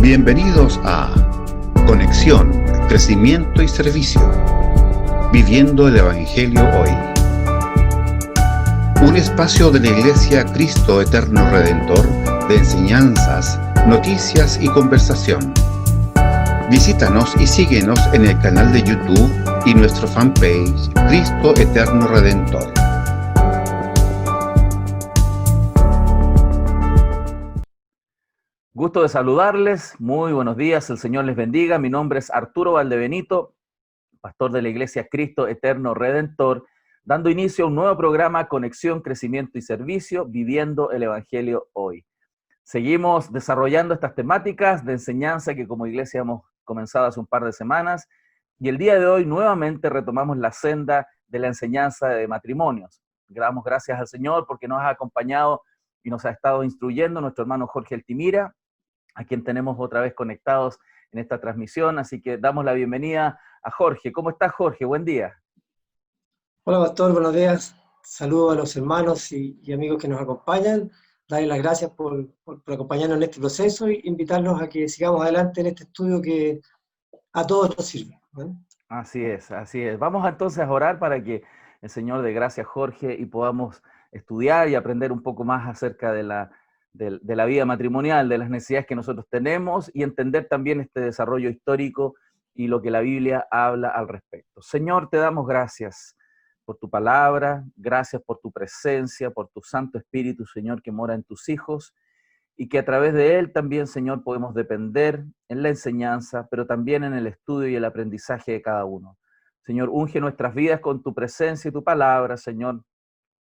Bienvenidos a Conexión, Crecimiento y Servicio, Viviendo el Evangelio Hoy. Un espacio de la Iglesia Cristo Eterno Redentor de enseñanzas, noticias y conversación. Visítanos y síguenos en el canal de YouTube y nuestro fanpage Cristo Eterno Redentor. Gusto de saludarles, muy buenos días, el Señor les bendiga. Mi nombre es Arturo Valdebenito, pastor de la Iglesia Cristo Eterno Redentor, dando inicio a un nuevo programa Conexión, Crecimiento y Servicio, Viviendo el Evangelio Hoy. Seguimos desarrollando estas temáticas de enseñanza que como iglesia hemos comenzado hace un par de semanas, y el día de hoy nuevamente retomamos la senda de la enseñanza de matrimonios. Damos gracias al Señor porque nos ha acompañado y nos ha estado instruyendo nuestro hermano Jorge Altimira, a quien tenemos otra vez conectados en esta transmisión, así que damos la bienvenida a Jorge. ¿Cómo estás, Jorge? Buen día. Hola, pastor, buenos días. Saludos a los hermanos y amigos que nos acompañan. Darles las gracias por acompañarnos en este proceso y invitarlos a que sigamos adelante en este estudio que a todos nos sirve, ¿no? Así es, así es. Vamos entonces a orar para que el Señor dé gracias, Jorge, y podamos estudiar y aprender un poco más acerca de la vida matrimonial, de las necesidades que nosotros tenemos y entender también este desarrollo histórico y lo que la Biblia habla al respecto. Señor, te damos gracias por tu palabra, gracias por tu presencia, por tu Santo Espíritu, Señor, que mora en tus hijos y que a través de él también, Señor, podemos depender en la enseñanza, pero también en el estudio y el aprendizaje de cada uno. Señor, unge nuestras vidas con tu presencia y tu palabra, Señor,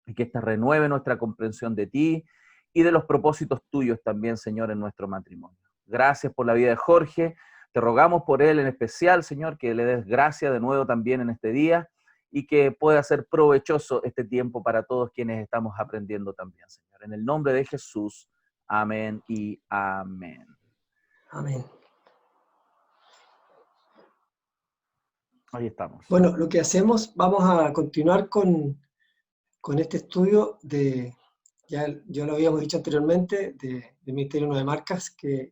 y que ésta renueve nuestra comprensión de ti y de los propósitos tuyos también, Señor, en nuestro matrimonio. Gracias por la vida de Jorge, te rogamos por él en especial, Señor, que le des gracia de nuevo también en este día y que pueda ser provechoso este tiempo para todos quienes estamos aprendiendo también, Señor. En el nombre de Jesús, amén y amén. Amén. Ahí estamos. Bueno, lo que hacemos, vamos a continuar con este estudio ya lo habíamos dicho anteriormente, del Ministerio 9 Marcas, que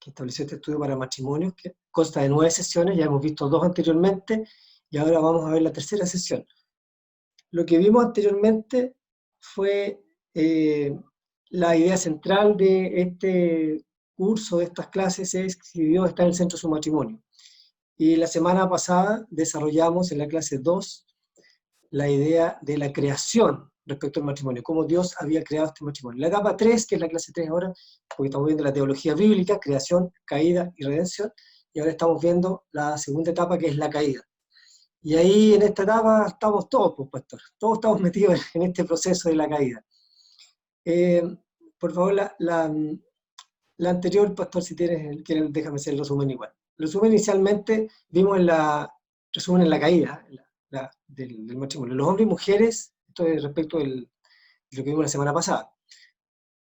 estableció este estudio para matrimonios, que consta de 9 sesiones, ya hemos visto 2 anteriormente, y ahora vamos a ver la tercera sesión. Lo que vimos anteriormente fue la idea central de este curso, de estas clases, es que Dios está en el centro de su matrimonio. Y la semana pasada desarrollamos en la clase 2 la idea de la creación respecto al matrimonio, cómo Dios había creado este matrimonio. La etapa 3, que es la clase 3 ahora, porque estamos viendo la teología bíblica, creación, caída y redención, y ahora estamos viendo la segunda etapa, que es la caída. Y ahí en esta etapa estamos todos, pues, pastor, todos estamos metidos en este proceso de la caída. Por favor, la anterior, pastor, si tienes, déjame hacer el resumen igual. El resumen inicialmente vimos en la caída del matrimonio. Los hombres y mujeres, esto es respecto de lo que vimos la semana pasada.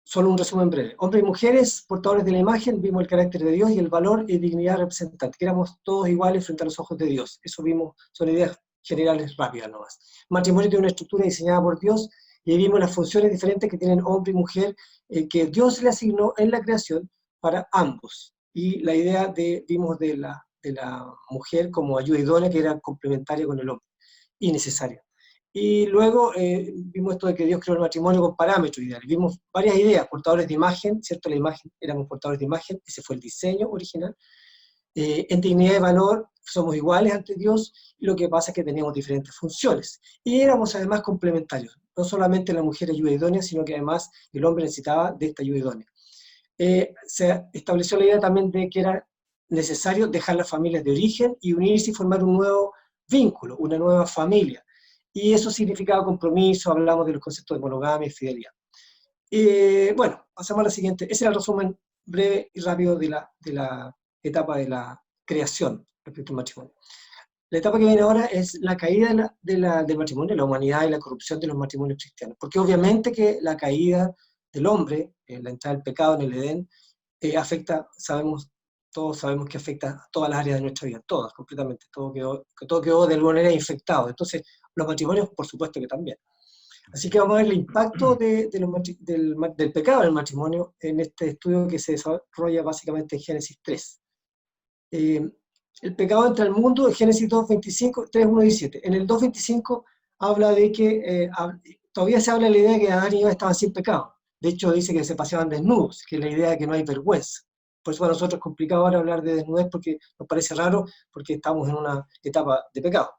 Solo un resumen breve. Hombres y mujeres, portadores de la imagen, vimos el carácter de Dios y el valor y dignidad representante, que éramos todos iguales frente a los ojos de Dios. Eso vimos, son ideas generales rápidas nomás. Matrimonio tiene una estructura diseñada por Dios, y ahí vimos las funciones diferentes que tienen hombre y mujer, que Dios le asignó en la creación para ambos. Y la idea vimos de la mujer como ayuda idónea, que era complementaria con el hombre, y necesaria. Y luego vimos esto de que Dios creó el matrimonio con parámetros ideales. Vimos varias ideas, portadores de imagen, ¿cierto? La imagen, éramos portadores de imagen, ese fue el diseño original. En dignidad y valor somos iguales ante Dios, y lo que pasa es que teníamos diferentes funciones. Y éramos además complementarios. No solamente la mujer ayuda idónea, sino que además el hombre necesitaba de esta ayuda idónea. Se estableció la idea también de que era necesario dejar las familias de origen y unirse y formar un nuevo vínculo, una nueva familia. Y eso significaba compromiso, hablamos de los conceptos de monogamia y fidelidad. Bueno, pasamos a la siguiente. Ese era el resumen breve y rápido de la etapa de la creación respecto al matrimonio. La etapa que viene ahora es la caída del matrimonio, la humanidad y la corrupción de los matrimonios cristianos. Porque obviamente que la caída del hombre, la entrada del pecado en el Edén, afecta, todos sabemos que afecta a todas las áreas de nuestra vida, todas, completamente. Todo quedó de alguna manera infectado. Entonces, los matrimonios, por supuesto que también. Así que vamos a ver el impacto del pecado en el matrimonio en este estudio que se desarrolla básicamente en Génesis 3. El pecado entra al mundo en Génesis 2:25, 3:1-17. En el 2:25 habla de que todavía se habla de la idea de que Adán y Eva estaban sin pecado. De hecho, dice que se paseaban desnudos, que es la idea de que no hay vergüenza. Por eso para nosotros es complicado ahora hablar de desnudez porque nos parece raro, porque estamos en una etapa de pecado.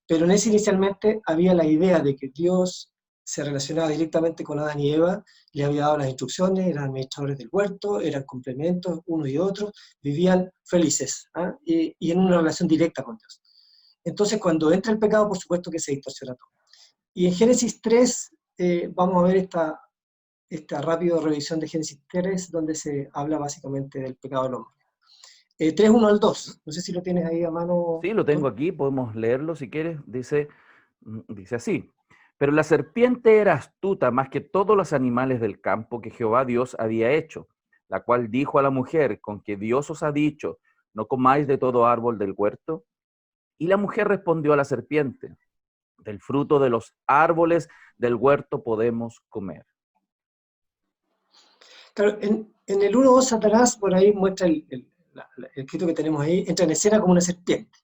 Pero en ese inicialmente había la idea de que Dios se relacionaba directamente con Adán y Eva, le había dado las instrucciones, eran administradores del huerto, eran complementos unos y otros, vivían felices, ¿ah? Y en una relación directa con Dios. Entonces cuando entra el pecado, por supuesto que se distorsiona todo. Y en Génesis 3 vamos a ver esta rápida revisión de Génesis 3, donde se habla básicamente del pecado del hombre. 3:1-2, no sé si lo tienes ahí a mano. Sí, lo tengo aquí, podemos leerlo si quieres. Dice así: pero la serpiente era astuta más que todos los animales del campo que Jehová Dios había hecho, la cual dijo a la mujer: ¿con que Dios os ha dicho, no comáis de todo árbol del huerto? Y la mujer respondió a la serpiente: del fruto de los árboles del huerto podemos comer. Claro, en el 1:2 Satanás, por ahí muestra el escrito que tenemos ahí, entra en escena como una serpiente.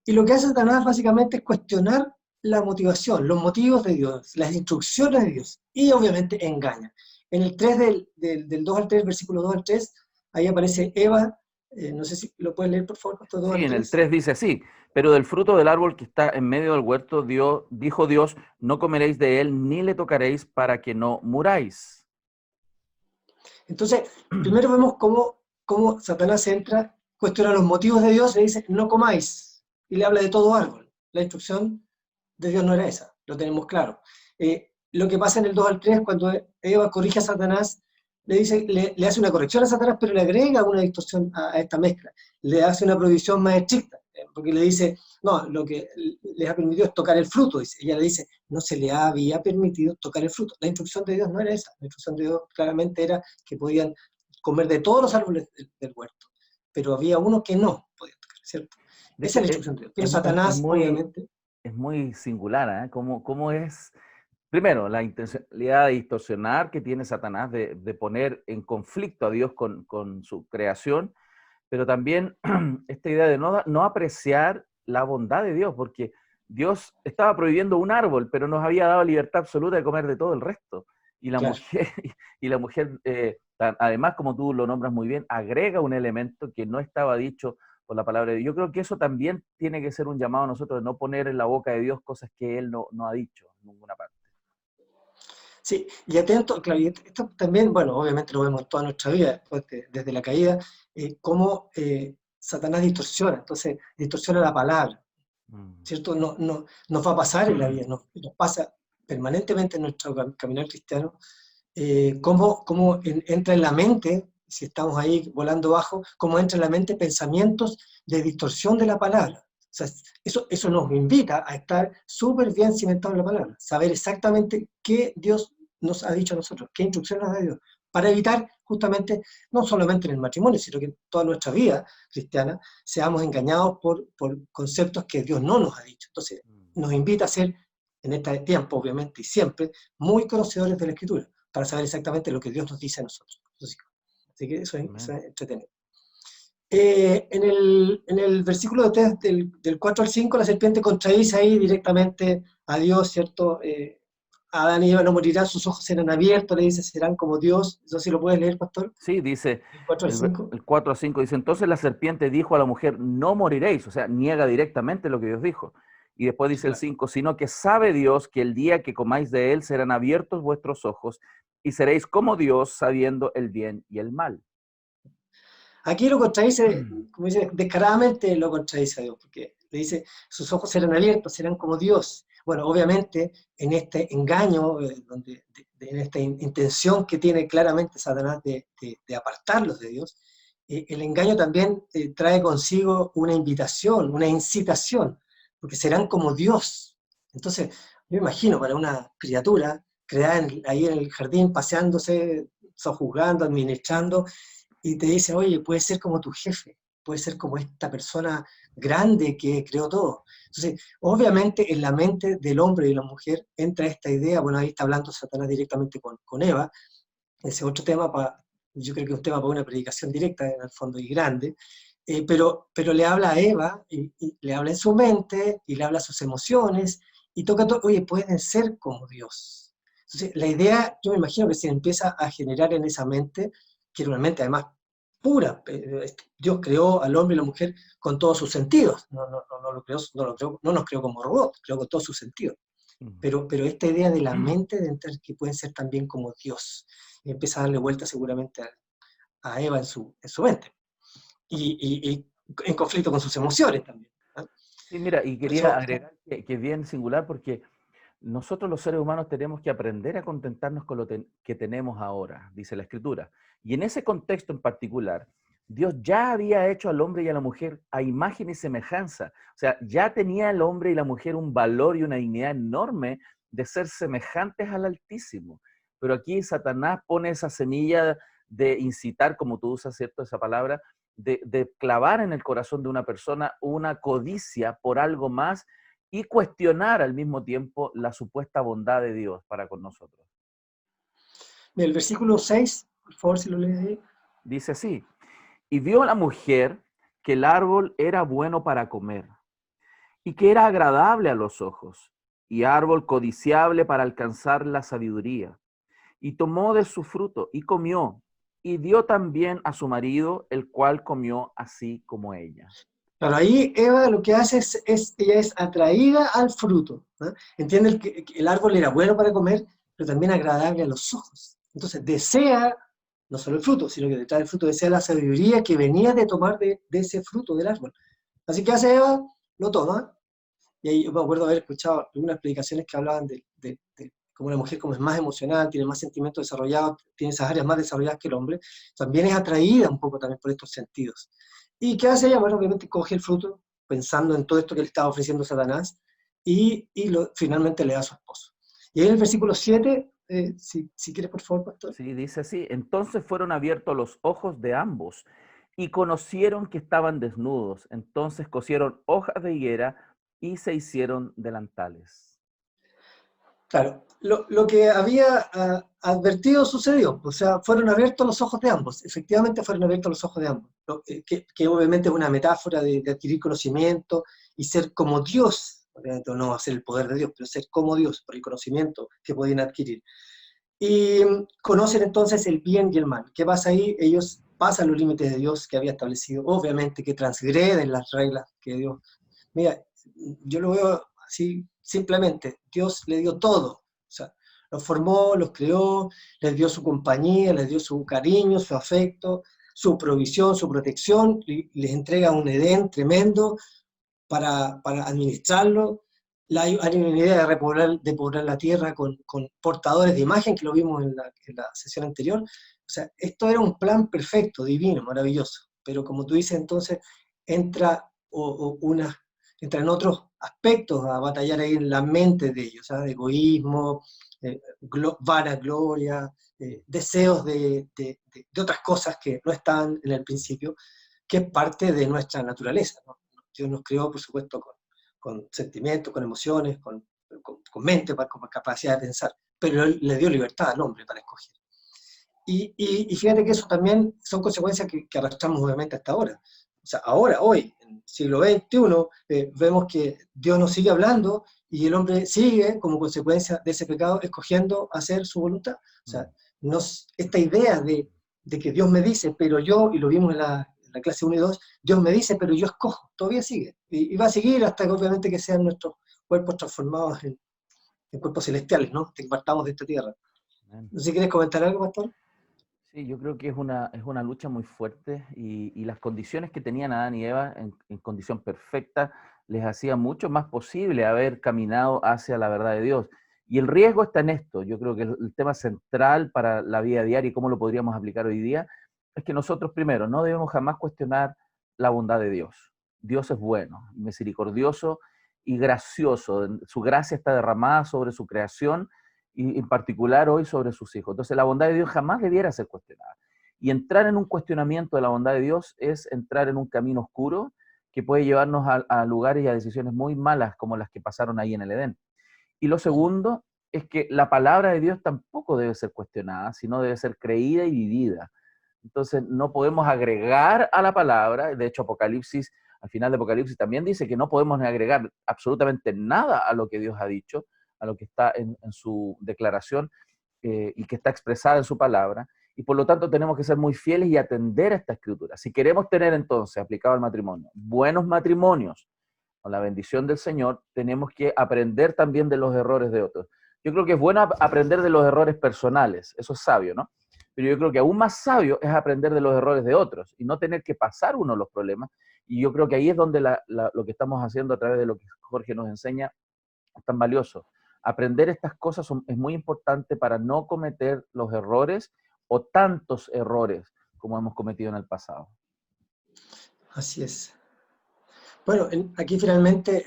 Y lo que hace Satanás básicamente es cuestionar la motivación, los motivos de Dios, las instrucciones de Dios, y obviamente engaña. En el 3 del 2-3, versículo 2-3, ahí aparece Eva, no sé si lo puedes leer por favor, Pastor, 2 Sí, al en el 3. 3 dice así: pero del fruto del árbol que está en medio del huerto, dijo Dios, no comeréis de él ni le tocaréis para que no muráis. Entonces, primero vemos cómo Satanás entra, cuestiona los motivos de Dios, le dice, no comáis, y le habla de todo árbol. La instrucción de Dios no era esa, lo tenemos claro. Lo que pasa en el 2-3, cuando Eva corrige a Satanás, le hace una corrección a Satanás, pero le agrega una distorsión a esta mezcla. Le hace una prohibición más estricta, porque le dice, no, lo que les ha permitido es tocar el fruto. Dice. Ella le dice, no se le había permitido tocar el fruto. La instrucción de Dios no era esa. La instrucción de Dios claramente era que podían comer de todos los árboles del huerto, pero había uno que no podían tocar, ¿cierto? De Esa hecho, es la instrucción de Dios. Pero Satanás, obviamente... es muy singular, ¿eh? ¿Cómo es? Primero, la intencionalidad de distorsionar que tiene Satanás de poner en conflicto a Dios con su creación, pero también esta idea de no apreciar la bondad de Dios, porque Dios estaba prohibiendo un árbol, pero nos había dado libertad absoluta de comer de todo el resto. Y la Claro. mujer, además, como tú lo nombras muy bien, agrega un elemento que no estaba dicho por la palabra de Dios. Yo creo que eso también tiene que ser un llamado a nosotros de no poner en la boca de Dios cosas que Él no ha dicho en ninguna parte. Sí, y atento, claro, y esto también, bueno, obviamente lo vemos toda nuestra vida, después desde la caída, cómo Satanás distorsiona, entonces distorsiona la palabra, ¿cierto? Nos va a pasar en la vida, nos pasa permanentemente en nuestro caminar cristiano, cómo entra en la mente, si estamos ahí volando bajo, cómo entra en la mente pensamientos de distorsión de la palabra. O sea, eso nos invita a estar súper bien cimentados en la palabra, saber exactamente qué Dios nos ha dicho a nosotros, qué instrucciones nos ha dado, para evitar justamente, no solamente en el matrimonio, sino que en toda nuestra vida cristiana, seamos engañados por conceptos que Dios no nos ha dicho. Entonces, nos invita a ser, en este tiempo, obviamente, y siempre, muy conocedores de la Escritura, para saber exactamente lo que Dios nos dice a nosotros. Así que eso es entretenido. En el versículo 3, del 4-5, la serpiente contradice ahí directamente a Dios, ¿cierto? Adán y Eva no morirán, sus ojos serán abiertos, le dice, serán como Dios. ¿Eso sí lo puedes leer, pastor? Sí, dice, El 4-5. el 4-5 dice, entonces la serpiente dijo a la mujer, no moriréis, o sea, niega directamente lo que Dios dijo. Y después dice el 5, sino que sabe Dios que el día que comáis de él serán abiertos vuestros ojos y seréis como Dios sabiendo el bien y el mal. Aquí lo contradice, como dice, descaradamente lo contradice a Dios, porque le dice, sus ojos serán abiertos, serán como Dios. Bueno, obviamente, en este engaño, en esta intención que tiene claramente Satanás de apartarlos de Dios, el engaño también trae consigo una invitación, una incitación, porque serán como Dios. Entonces, yo imagino para una criatura creada ahí en el jardín, paseándose, sojuzgando, administrando, y te dice, oye, puedes ser como tu jefe, puede ser como esta persona grande que creó todo. Entonces, obviamente en la mente del hombre y la mujer entra esta idea, bueno, ahí está hablando Satanás directamente con Eva, ese otro tema, yo creo que es un tema para una predicación directa en el fondo y grande, pero le habla a Eva, y le habla en su mente, y le habla a sus emociones, y toca todo, oye, pueden ser como Dios. Entonces, la idea, yo me imagino que se empieza a generar en esa mente, que era una mente además pura. Dios creó al hombre y la mujer con todos sus sentidos, no nos creó como robots, creó con todos sus sentidos. Pero esta idea de la mente, de entender que pueden ser también como Dios, y empieza a darle vuelta seguramente a Eva en su mente, y en conflicto con sus emociones también, ¿no? Sí, mira, y Por quería eso, agregar que es bien singular porque nosotros los seres humanos tenemos que aprender a contentarnos con que tenemos ahora, dice la Escritura. Y en ese contexto en particular, Dios ya había hecho al hombre y a la mujer a imagen y semejanza. O sea, ya tenía el hombre y la mujer un valor y una dignidad enorme de ser semejantes al Altísimo. Pero aquí Satanás pone esa semilla de incitar, como tú usas, ¿cierto? Esa palabra, de clavar en el corazón de una persona una codicia por algo más y cuestionar al mismo tiempo la supuesta bondad de Dios para con nosotros. el versículo 6, por favor, si lo lees ahí. Dice así, y vio la mujer que el árbol era bueno para comer y que era agradable a los ojos y árbol codiciable para alcanzar la sabiduría. Y tomó de su fruto y comió y dio también a su marido, el cual comió así como ella. Claro, ahí Eva lo que hace ella es atraída al fruto, ¿no? Entiende que el árbol era bueno para comer, pero también agradable a los ojos. Entonces desea no solo el fruto, sino que detrás del fruto desea la sabiduría que venía de tomar de ese fruto del árbol. Así que hace Eva, lo toma, y ahí yo me acuerdo haber escuchado algunas predicaciones que hablaban de cómo la mujer como es más emocional, tiene más sentimientos desarrollados, tiene esas áreas más desarrolladas que el hombre, también es atraída un poco también por estos sentidos. ¿Y qué hace ella? Bueno, obviamente coge el fruto, pensando en todo esto que le estaba ofreciendo Satanás, y finalmente le da a su esposo. Y ahí en el versículo 7, si quieres por favor, pastor. Sí, dice así, entonces fueron abiertos los ojos de ambos y conocieron que estaban desnudos. Entonces cosieron hojas de higuera y se hicieron delantales. Claro, lo que había advertido sucedió, o sea, fueron abiertos los ojos de ambos, efectivamente fueron abiertos los ojos de ambos, que obviamente es una metáfora de adquirir conocimiento y ser como Dios, obviamente no hacer el poder de Dios, pero ser como Dios por el conocimiento que podían adquirir. Y conocen entonces el bien y el mal. ¿Qué pasa ahí? Ellos pasan los límites de Dios que había establecido, obviamente que transgreden las reglas que Dios... Mira, yo lo veo así simplemente, Dios le dio todo, o sea, los formó, los creó, les dio su compañía, les dio su cariño, su afecto, su provisión, su protección, y les entrega un Edén tremendo para administrarlo. Hay una idea de poblar la tierra con portadores de imagen, que lo vimos en la sesión anterior. O sea, esto era un plan perfecto, divino, maravilloso. Pero como tú dices, entonces entra, entra en otros aspectos a batallar ahí en la mente de ellos, ¿sabes? Egoísmo, vanagloria, deseos de otras cosas que no están en el principio, que es parte de nuestra naturaleza, ¿no? Dios nos creó, por supuesto, con sentimientos, con emociones, con mente, con capacidad de pensar, pero Él le dio libertad al hombre para escoger. Y fíjate que eso también son consecuencias que arrastramos obviamente hasta ahora. O sea, ahora, hoy, en el siglo XXI, vemos que Dios nos sigue hablando y el hombre sigue, como consecuencia de ese pecado, escogiendo hacer su voluntad. O sea, esta idea de que Dios me dice, pero yo, y lo vimos en la clase 1 y 2, Dios me dice, pero yo escojo, todavía sigue. Y va a seguir hasta que obviamente que sean nuestros cuerpos transformados en cuerpos celestiales, ¿no? Que partamos de esta tierra. Amén. No sé si quieres comentar algo, pastor. Sí, yo creo que es una lucha muy fuerte y las condiciones que tenían Adán y Eva en condición perfecta les hacía mucho más posible haber caminado hacia la verdad de Dios. Y el riesgo está en esto. Yo creo que el tema central para la vida diaria y cómo lo podríamos aplicar hoy día es que nosotros primero no debemos jamás cuestionar la bondad de Dios. Dios es bueno, misericordioso y gracioso. Su gracia está derramada sobre su creación y en particular hoy sobre sus hijos. Entonces la bondad de Dios jamás debiera ser cuestionada. Y entrar en un cuestionamiento de la bondad de Dios es entrar en un camino oscuro que puede llevarnos a lugares y a decisiones muy malas como las que pasaron ahí en el Edén. Y lo segundo es que la palabra de Dios tampoco debe ser cuestionada, sino debe ser creída y vivida. Entonces no podemos agregar a la palabra, de hecho Apocalipsis, al final de Apocalipsis también dice que no podemos agregar absolutamente nada a lo que Dios ha dicho, a lo que está en su declaración y que está expresada en su palabra, y por lo tanto tenemos que ser muy fieles y atender a esta escritura. Si queremos tener entonces, aplicado al matrimonio, buenos matrimonios, con la bendición del Señor, tenemos que aprender también de los errores de otros. Yo creo que es bueno aprender de los errores personales, eso es sabio, ¿no? Pero yo creo que aún más sabio es aprender de los errores de otros y no tener que pasar uno los problemas. Y yo creo que ahí es donde lo que estamos haciendo a través de lo que Jorge nos enseña es tan valioso. Aprender estas cosas es muy importante para no cometer los errores o tantos errores como hemos cometido en el pasado. Así es. Bueno, aquí finalmente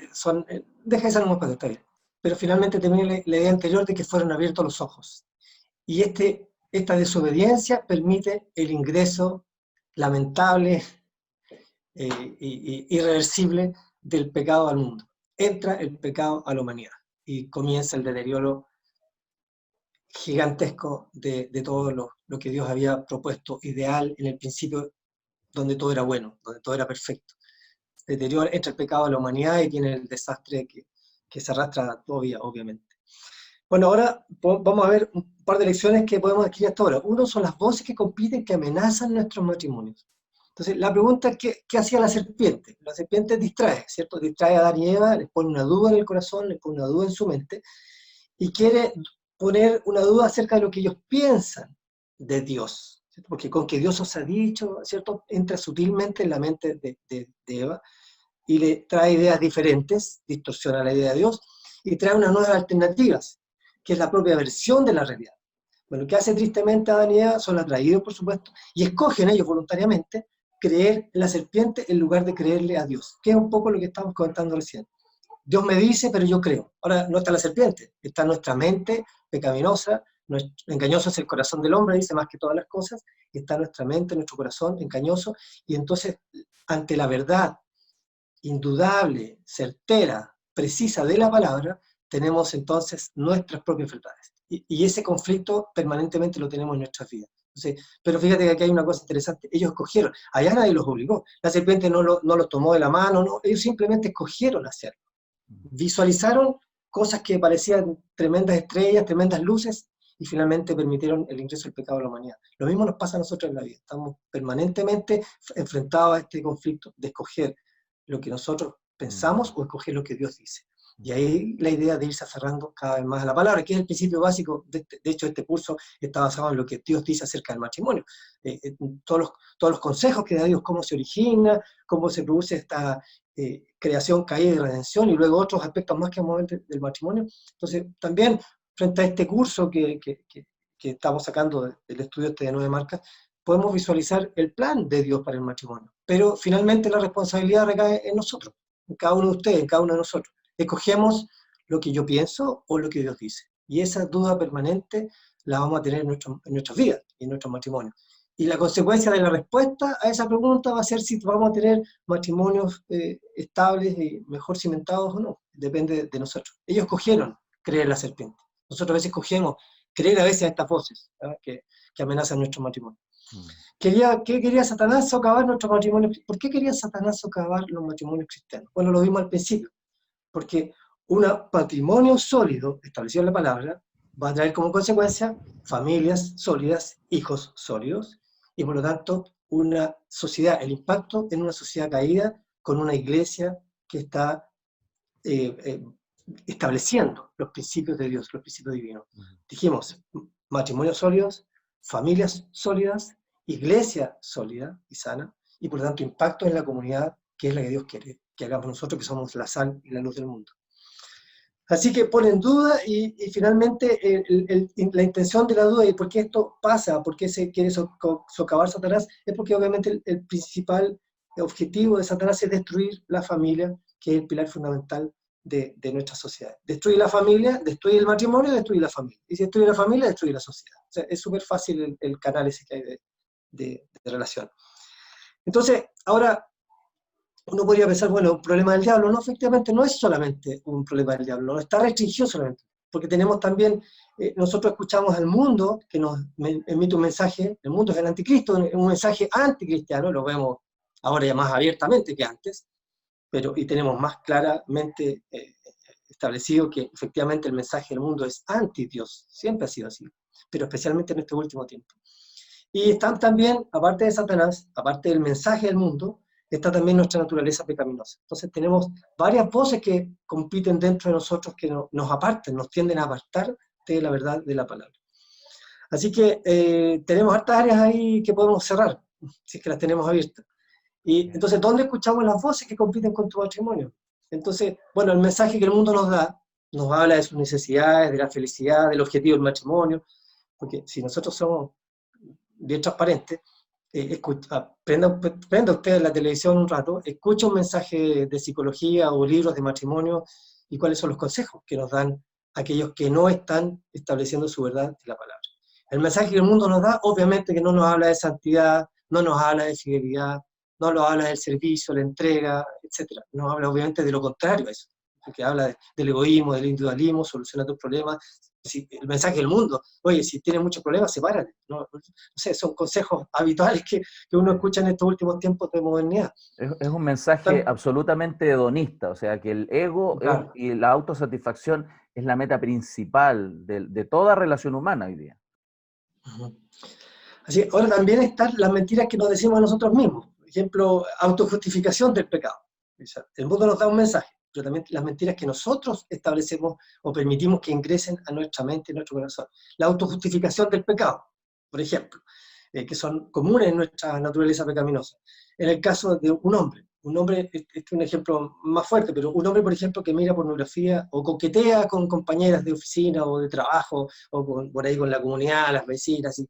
deja esa nomás para está bien, pero finalmente termina la idea anterior de que fueron abiertos los ojos. Y esta desobediencia permite el ingreso lamentable irreversible del pecado al mundo. Entra el pecado a la humanidad y comienza el deterioro gigantesco de todo lo que Dios había propuesto ideal en el principio, donde todo era bueno, donde todo era perfecto. Deterioro, entra el pecado a la humanidad y tiene el desastre que se arrastra todavía, obviamente. Bueno, ahora vamos a ver un par de lecciones que podemos adquirir hasta ahora. Uno son las voces que compiten, que amenazan nuestros matrimonios. Entonces, la pregunta es, ¿qué hacía la serpiente? La serpiente distrae, ¿cierto? Distrae a Adán y Eva, les pone una duda en el corazón, les pone una duda en su mente, y quiere poner una duda acerca de lo que ellos piensan de Dios, ¿cierto? Porque con que Dios os ha dicho, ¿cierto? Entra sutilmente en la mente de Eva, y le trae ideas diferentes, distorsiona la idea de Dios, y trae unas nuevas alternativas, que es la propia versión de la realidad. Bueno, lo que hace tristemente Adán y Eva son atraídos, por supuesto, y escogen ellos voluntariamente creer en la serpiente en lugar de creerle a Dios, que es un poco lo que estamos comentando recién. Dios me dice, pero yo creo. Ahora no está la serpiente, está nuestra mente pecaminosa, engañoso es el corazón del hombre, dice más que todas las cosas, está nuestra mente, nuestro corazón engañoso, y entonces ante la verdad indudable, certera, precisa de la palabra, tenemos entonces nuestras propias verdades. Y ese conflicto permanentemente lo tenemos en nuestras vidas. Entonces, pero fíjate que aquí hay una cosa interesante, ellos escogieron, allá nadie los obligó, la serpiente no los tomó de la mano, no, ellos simplemente escogieron hacerlo. Visualizaron cosas que parecían tremendas estrellas, tremendas luces, y finalmente permitieron el ingreso del pecado a la humanidad. Lo mismo nos pasa a nosotros en la vida, estamos permanentemente enfrentados a este conflicto de escoger lo que nosotros pensamos o escoger lo que Dios dice. Y ahí la idea de irse aferrando cada vez más a la palabra, que es el principio básico, de hecho este curso está basado en lo que Dios dice acerca del matrimonio. Todos los consejos que da Dios, cómo se origina, cómo se produce esta creación, caída y redención, y luego otros aspectos más que vamos a ver del matrimonio. Entonces también frente a este curso que estamos sacando del estudio de 9 marcas, podemos visualizar el plan de Dios para el matrimonio. Pero finalmente la responsabilidad recae en nosotros, en cada uno de ustedes, en cada uno de nosotros. Escogemos lo que yo pienso o lo que Dios dice. Y esa duda permanente la vamos a tener en nuestras vidas y en nuestros matrimonios. Y la consecuencia de la respuesta a esa pregunta va a ser si vamos a tener matrimonios estables y mejor cimentados o no. Depende de nosotros. Ellos escogieron creer en la serpiente. Nosotros a veces escogemos creer a veces a estas voces que amenazan nuestro matrimonio. ¿Qué quería Satanás? Socavar nuestro matrimonio. ¿Por qué quería Satanás socavar los matrimonios cristianos? Bueno, lo vimos al principio. Porque un matrimonio sólido, establecido en la palabra, va a traer como consecuencia familias sólidas, hijos sólidos, y por lo tanto una sociedad, el impacto en una sociedad caída con una iglesia que está estableciendo los principios de Dios, los principios divinos. Dijimos, matrimonios sólidos, familias sólidas, iglesia sólida y sana, y por lo tanto impacto en la comunidad, que es la que Dios quiere que hagamos nosotros, que somos la sal y la luz del mundo. Así que pone en duda, y finalmente la intención de la duda y por qué esto pasa, por qué se quiere socavar Satanás, es porque obviamente el principal objetivo de Satanás es destruir la familia, que es el pilar fundamental de nuestra sociedad. Destruye la familia, destruye el matrimonio, destruye la familia. Y si destruye la familia, destruye la sociedad. O sea, es súper fácil el canal ese que hay de relación. Entonces, ahora uno podría pensar, bueno, un problema del diablo. No, efectivamente no es solamente un problema del diablo, no está restringido solamente, porque tenemos también, nosotros escuchamos al mundo que nos emite un mensaje, el mundo es el anticristo, un mensaje anticristiano, lo vemos ahora ya más abiertamente que antes, pero y tenemos más claramente establecido que efectivamente el mensaje del mundo es anti-Dios, siempre ha sido así, pero especialmente en este último tiempo. Y están también, aparte de Satanás, aparte del mensaje del mundo, está también nuestra naturaleza pecaminosa. Entonces tenemos varias voces que compiten dentro de nosotros que nos apartan, nos tienden a apartar de la verdad de la palabra. Así que tenemos hartas áreas ahí que podemos cerrar, si es que las tenemos abiertas. Y entonces, ¿dónde escuchamos las voces que compiten con tu matrimonio? Entonces, bueno, el mensaje que el mundo nos da, nos habla de sus necesidades, de la felicidad, del objetivo del matrimonio, porque si nosotros somos bien transparentes, prenda usted la televisión un rato, escucha un mensaje de psicología o libros de matrimonio y cuáles son los consejos que nos dan aquellos que no están estableciendo su verdad en la palabra. El mensaje que el mundo nos da, obviamente que no nos habla de santidad, no nos habla de fidelidad, no nos habla del servicio, la entrega, etc. Nos habla obviamente de lo contrario a eso, porque habla del egoísmo, del individualismo, soluciona tus problemas. El mensaje del mundo, oye, si tienes muchos problemas, sepárate. No sé, son consejos habituales que uno escucha en estos últimos tiempos de modernidad. Es un mensaje absolutamente hedonista, o sea, que el ego Claro. y la autosatisfacción es la meta principal de toda relación humana hoy día. Así, ahora también están las mentiras que nos decimos a nosotros mismos. Por ejemplo, autojustificación del pecado. El mundo nos da un mensaje, pero también las mentiras que nosotros establecemos o permitimos que ingresen a nuestra mente y nuestro corazón. La autojustificación del pecado, por ejemplo, que son comunes en nuestra naturaleza pecaminosa. En el caso de un hombre, este es un ejemplo más fuerte, pero un hombre, por ejemplo, que mira pornografía o coquetea con compañeras de oficina o de trabajo, o por ahí con la comunidad, las vecinas.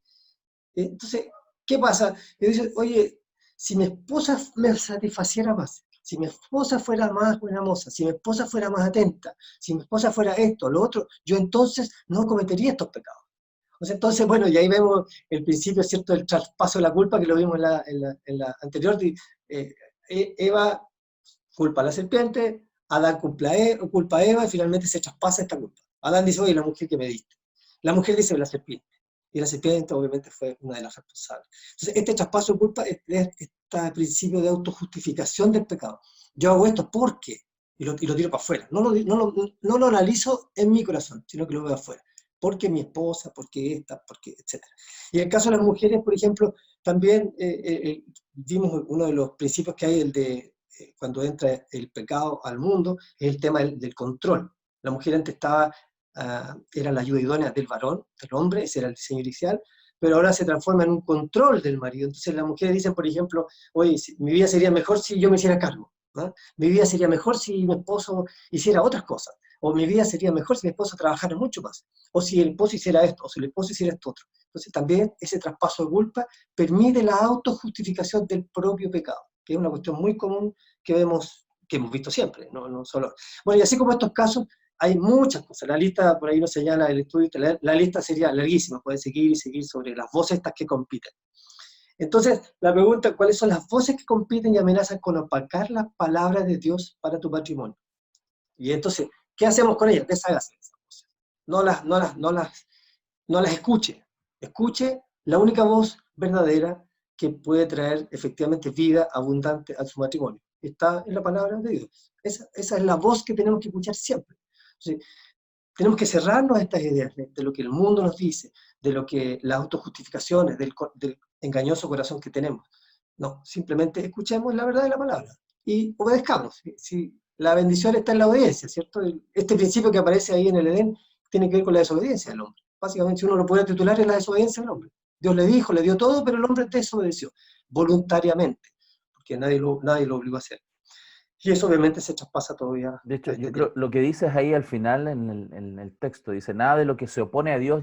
Entonces, ¿qué pasa? Y dice, oye, si mi esposa me satisfaciera más, si mi esposa fuera más buena moza, si mi esposa fuera más atenta, si mi esposa fuera esto, lo otro, yo entonces no cometería estos pecados. Entonces, bueno, y ahí vemos el principio, ¿cierto?, del traspaso de la culpa, que lo vimos en la anterior. Eva culpa a la serpiente, Adán culpa a Eva, y finalmente se traspasa esta culpa. Adán dice, oye, la mujer que me diste. La mujer dice, la serpiente. Y la serpiente obviamente fue una de las responsables. Entonces, este traspaso de culpa es este principio de autojustificación del pecado. Yo hago esto porque, y lo tiro para afuera. No lo analizo en mi corazón, sino que lo veo afuera. Porque mi esposa, porque esta, porque, etc. Y en el caso de las mujeres, por ejemplo, también vimos uno de los principios que hay, el de cuando entra el pecado al mundo, es el tema del control. La mujer antes era la ayuda idónea del varón, del hombre, ese era el diseño inicial, pero ahora se transforma en un control del marido. Entonces las mujeres dicen, por ejemplo, oye, mi vida sería mejor si yo me hiciera cargo, ¿no? Mi vida sería mejor si mi esposo hiciera otras cosas, o mi vida sería mejor si mi esposo trabajara mucho más, o si el esposo hiciera esto, o si el esposo hiciera esto otro. Entonces también ese traspaso de culpa permite la autojustificación del propio pecado, que es una cuestión muy común que hemos visto siempre, no solo. Bueno, y así como estos casos, hay muchas cosas. La lista, por ahí nos señala el estudio, la lista sería larguísima, puede seguir y seguir sobre las voces estas que compiten. Entonces, la pregunta, ¿cuáles son las voces que compiten y amenazan con opacar las palabras de Dios para tu patrimonio? Y entonces, ¿qué hacemos con ellas? Deshágase de esas voces. No las escuche. Escuche la única voz verdadera que puede traer efectivamente vida abundante a su matrimonio. Está en la palabra de Dios. Esa es la voz que tenemos que escuchar siempre. Entonces, tenemos que cerrarnos a estas ideas de lo que el mundo nos dice, de lo que las autojustificaciones, del engañoso corazón que tenemos. No, simplemente escuchemos la verdad de la palabra y obedezcamos. Si la bendición está en la obediencia, ¿cierto? Este principio que aparece ahí en el Edén tiene que ver con la desobediencia del hombre. Básicamente, si uno lo puede titular, es la desobediencia del hombre. Dios le dijo, le dio todo, pero el hombre desobedeció voluntariamente, porque nadie lo obligó a hacer. Y eso obviamente se traspasa todavía. De hecho, yo creo lo que dices ahí al final en el texto, dice, nada de lo que se opone a Dios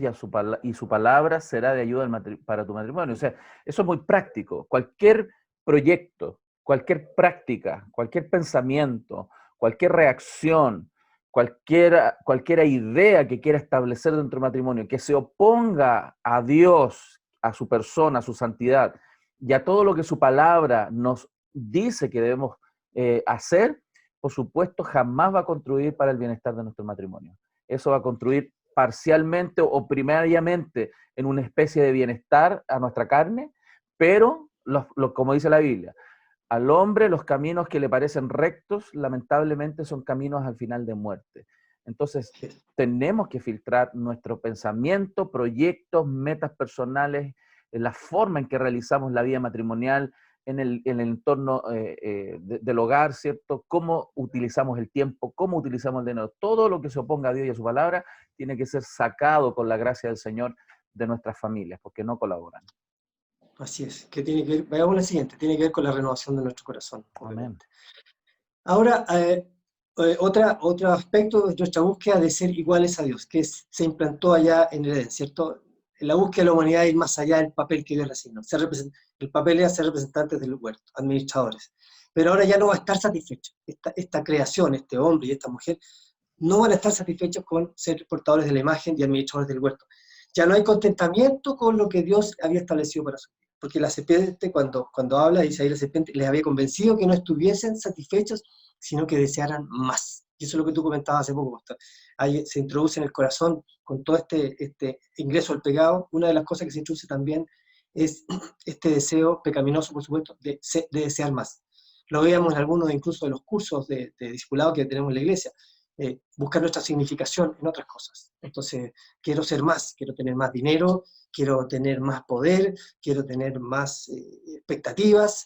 y su palabra será de ayuda para tu matrimonio. O sea, eso es muy práctico. Cualquier proyecto, cualquier práctica, cualquier pensamiento, cualquier reacción, cualquiera idea que quiera establecer dentro del matrimonio, que se oponga a Dios, a su persona, a su santidad, y a todo lo que su palabra nos dice que debemos hacer, por supuesto, jamás va a contribuir para el bienestar de nuestro matrimonio. Eso va a contribuir parcialmente o primariamente en una especie de bienestar a nuestra carne, pero, como dice la Biblia, al hombre los caminos que le parecen rectos, lamentablemente son caminos al final de muerte. Entonces, tenemos que filtrar nuestro pensamiento, proyectos, metas personales, la forma en que realizamos la vida matrimonial, en el entorno del hogar, ¿cierto? Cómo utilizamos el tiempo, cómo utilizamos el dinero. Todo lo que se oponga a Dios y a su palabra tiene que ser sacado con la gracia del Señor de nuestras familias, porque no colaboran. Así es, que tiene que ver, veamos la siguiente, tiene que ver con la renovación de nuestro corazón, obviamente. Amén. Ahora, otro aspecto de nuestra búsqueda de ser iguales a Dios, que se implantó allá en el Edén, ¿cierto? La búsqueda de la humanidad es ir más allá del papel que Dios le asignó. El papel era ser representantes del huerto, administradores. Pero ahora ya no va a estar satisfecho. Esta creación, este hombre y esta mujer, no van a estar satisfechos con ser portadores de la imagen y administradores del huerto. Ya no hay contentamiento con lo que Dios había establecido para su vida. Porque la serpiente, cuando habla, dice ahí la serpiente, les había convencido que no estuviesen satisfechos, sino que desearan más. Y eso es lo que tú comentabas hace poco, Pastor. Ahí se introduce en el corazón, con todo este ingreso al pecado, una de las cosas que se introduce también es este deseo pecaminoso, por supuesto, de desear más. Lo veíamos en algunos incluso de los cursos de discipulado que tenemos en la iglesia. Buscar nuestra significación en otras cosas. Entonces, quiero ser más, quiero tener más dinero, quiero tener más poder, quiero tener más expectativas,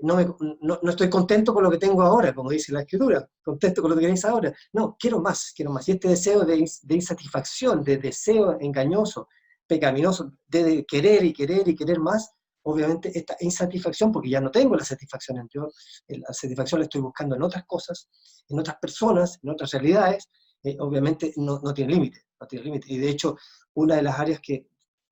no estoy contento con lo que tengo ahora, como dice la Escritura, contento con lo que tenéis ahora. No, quiero más, quiero más. Y este deseo de insatisfacción, de deseo engañoso, pecaminoso, de querer y querer y querer más, obviamente esta insatisfacción, porque ya no tengo la satisfacción en Dios, la satisfacción la estoy buscando en otras cosas, en otras personas, en otras realidades, obviamente no tiene límite, no tiene límite. Y de hecho, una de las áreas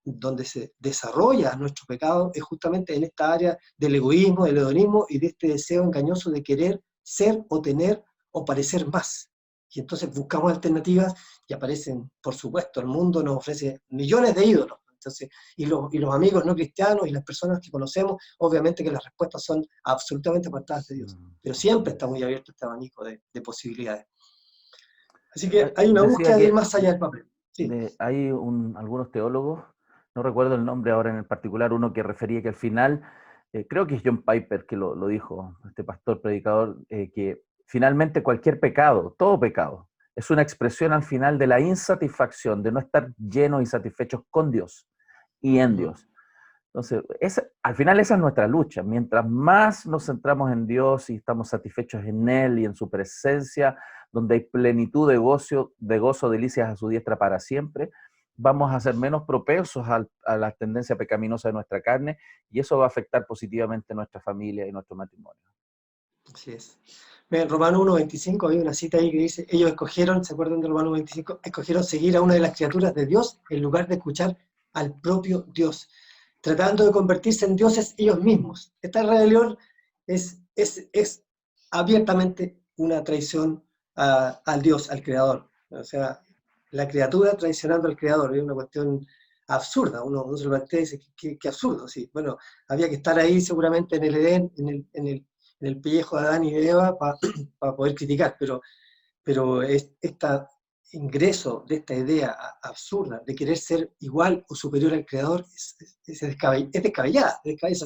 donde se desarrolla nuestro pecado es justamente en esta área del egoísmo, del hedonismo y de este deseo engañoso de querer ser o tener o parecer más. Y entonces buscamos alternativas y aparecen, por supuesto, el mundo nos ofrece millones de ídolos. Entonces, y los amigos no cristianos y las personas que conocemos, obviamente que las respuestas son absolutamente apartadas de Dios. Pero siempre está muy abierto este abanico de posibilidades. Así que hay una búsqueda de ir más allá del papel. Sí. Hay algunos teólogos, no recuerdo el nombre ahora en el particular, uno que refería que al final, creo que es John Piper que lo dijo, este pastor predicador, que finalmente cualquier pecado, todo pecado, es una expresión al final de la insatisfacción, de no estar llenos y satisfechos con Dios y en Dios. Entonces, al final esa es nuestra lucha. Mientras más nos centramos en Dios y estamos satisfechos en Él y en su presencia, donde hay plenitud de gozo, delicias a su diestra para siempre, vamos a ser menos propensos a la tendencia pecaminosa de nuestra carne, y eso va a afectar positivamente nuestra familia y nuestro matrimonio. Así es. En Romanos 1:25 hay una cita ahí que dice, ellos escogieron, ¿se acuerdan de Romanos 1:25? Escogieron seguir a una de las criaturas de Dios en lugar de escuchar al propio Dios, tratando de convertirse en dioses ellos mismos. Esta rebelión es abiertamente una traición al Dios, al Creador. O sea, la criatura traicionando al Creador, es una cuestión absurda. Uno se lo plantea y dice, qué absurdo, sí. Bueno, había que estar ahí seguramente en el Edén, en el pellejo de Adán y de Eva para poder criticar, pero este ingreso de esta idea absurda de querer ser igual o superior al Creador es descabellada,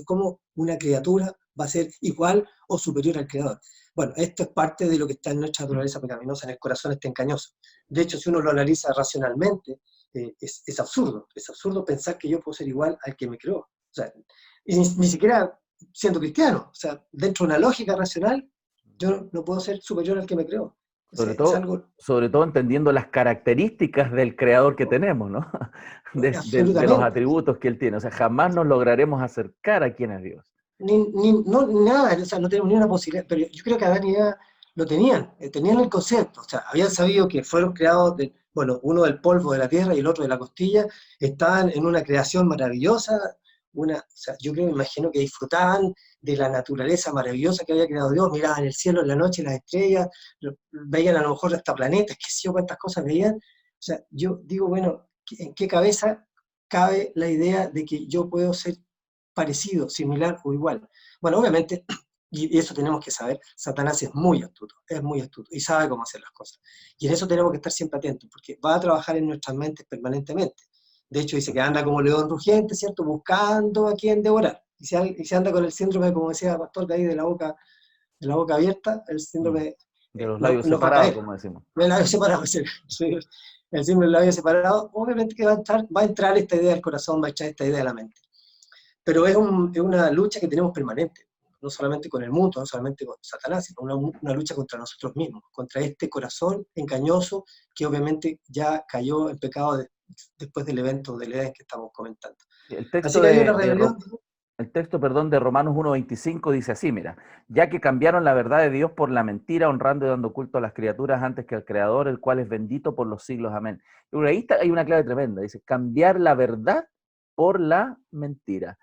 cómo una criatura va a ser igual o superior al Creador. Bueno, esto es parte de lo que está en nuestra naturaleza pecaminosa, en el corazón este engañoso. De hecho, si uno lo analiza racionalmente, es absurdo pensar que yo puedo ser igual al que me creó. O sea, y ni siquiera siendo cristiano, o sea, dentro de una lógica racional, yo no puedo ser superior al que me creó. Sobre todo entendiendo las características del creador que tenemos, ¿no? De los atributos que él tiene. O sea, jamás nos lograremos acercar a quién es Dios. Nada, o sea, no tenemos ni una posibilidad, pero yo creo que Adán y Eva lo tenían el concepto, o sea, habían sabido que fueron creados, uno del polvo de la tierra y el otro de la costilla, estaban en una creación maravillosa, o sea, yo creo, me imagino que disfrutaban de la naturaleza maravillosa que había creado Dios, miraban el cielo en la noche, las estrellas, veían a lo mejor hasta planetas, qué sé yo, cuántas cosas veían. O sea, yo digo, bueno, ¿en qué cabeza cabe la idea de que yo puedo ser parecido, similar o igual. Bueno, obviamente, y eso tenemos que saber, Satanás es muy astuto, y sabe cómo hacer las cosas. Y en eso tenemos que estar siempre atentos, porque va a trabajar en nuestras mentes permanentemente. De hecho, dice que anda como león rugiente, ¿cierto? Buscando a quien devorar. Y se anda con el síndrome, como decía Pastor, de ahí de la boca abierta, el síndrome De los no, labios nos va a separados, caer. como decimos. El labio separado, sí, el síndrome del labio separado, obviamente que va a entrar esta idea al corazón, va a echar esta idea a la mente. Pero es una lucha que tenemos permanente, no solamente con el mundo, no solamente con Satanás, sino una lucha contra nosotros mismos, contra este corazón engañoso que obviamente ya cayó en pecado después del evento del Edén que estamos comentando. El Así texto que hay una rebelión. El texto, de Romanos 1:25 dice así, mira, ya que cambiaron la verdad de Dios por la mentira, honrando y dando culto a las criaturas antes que al Creador, el cual es bendito por los siglos. Amén. Y ahí hay una clave tremenda, dice, cambiar la verdad por la mentira.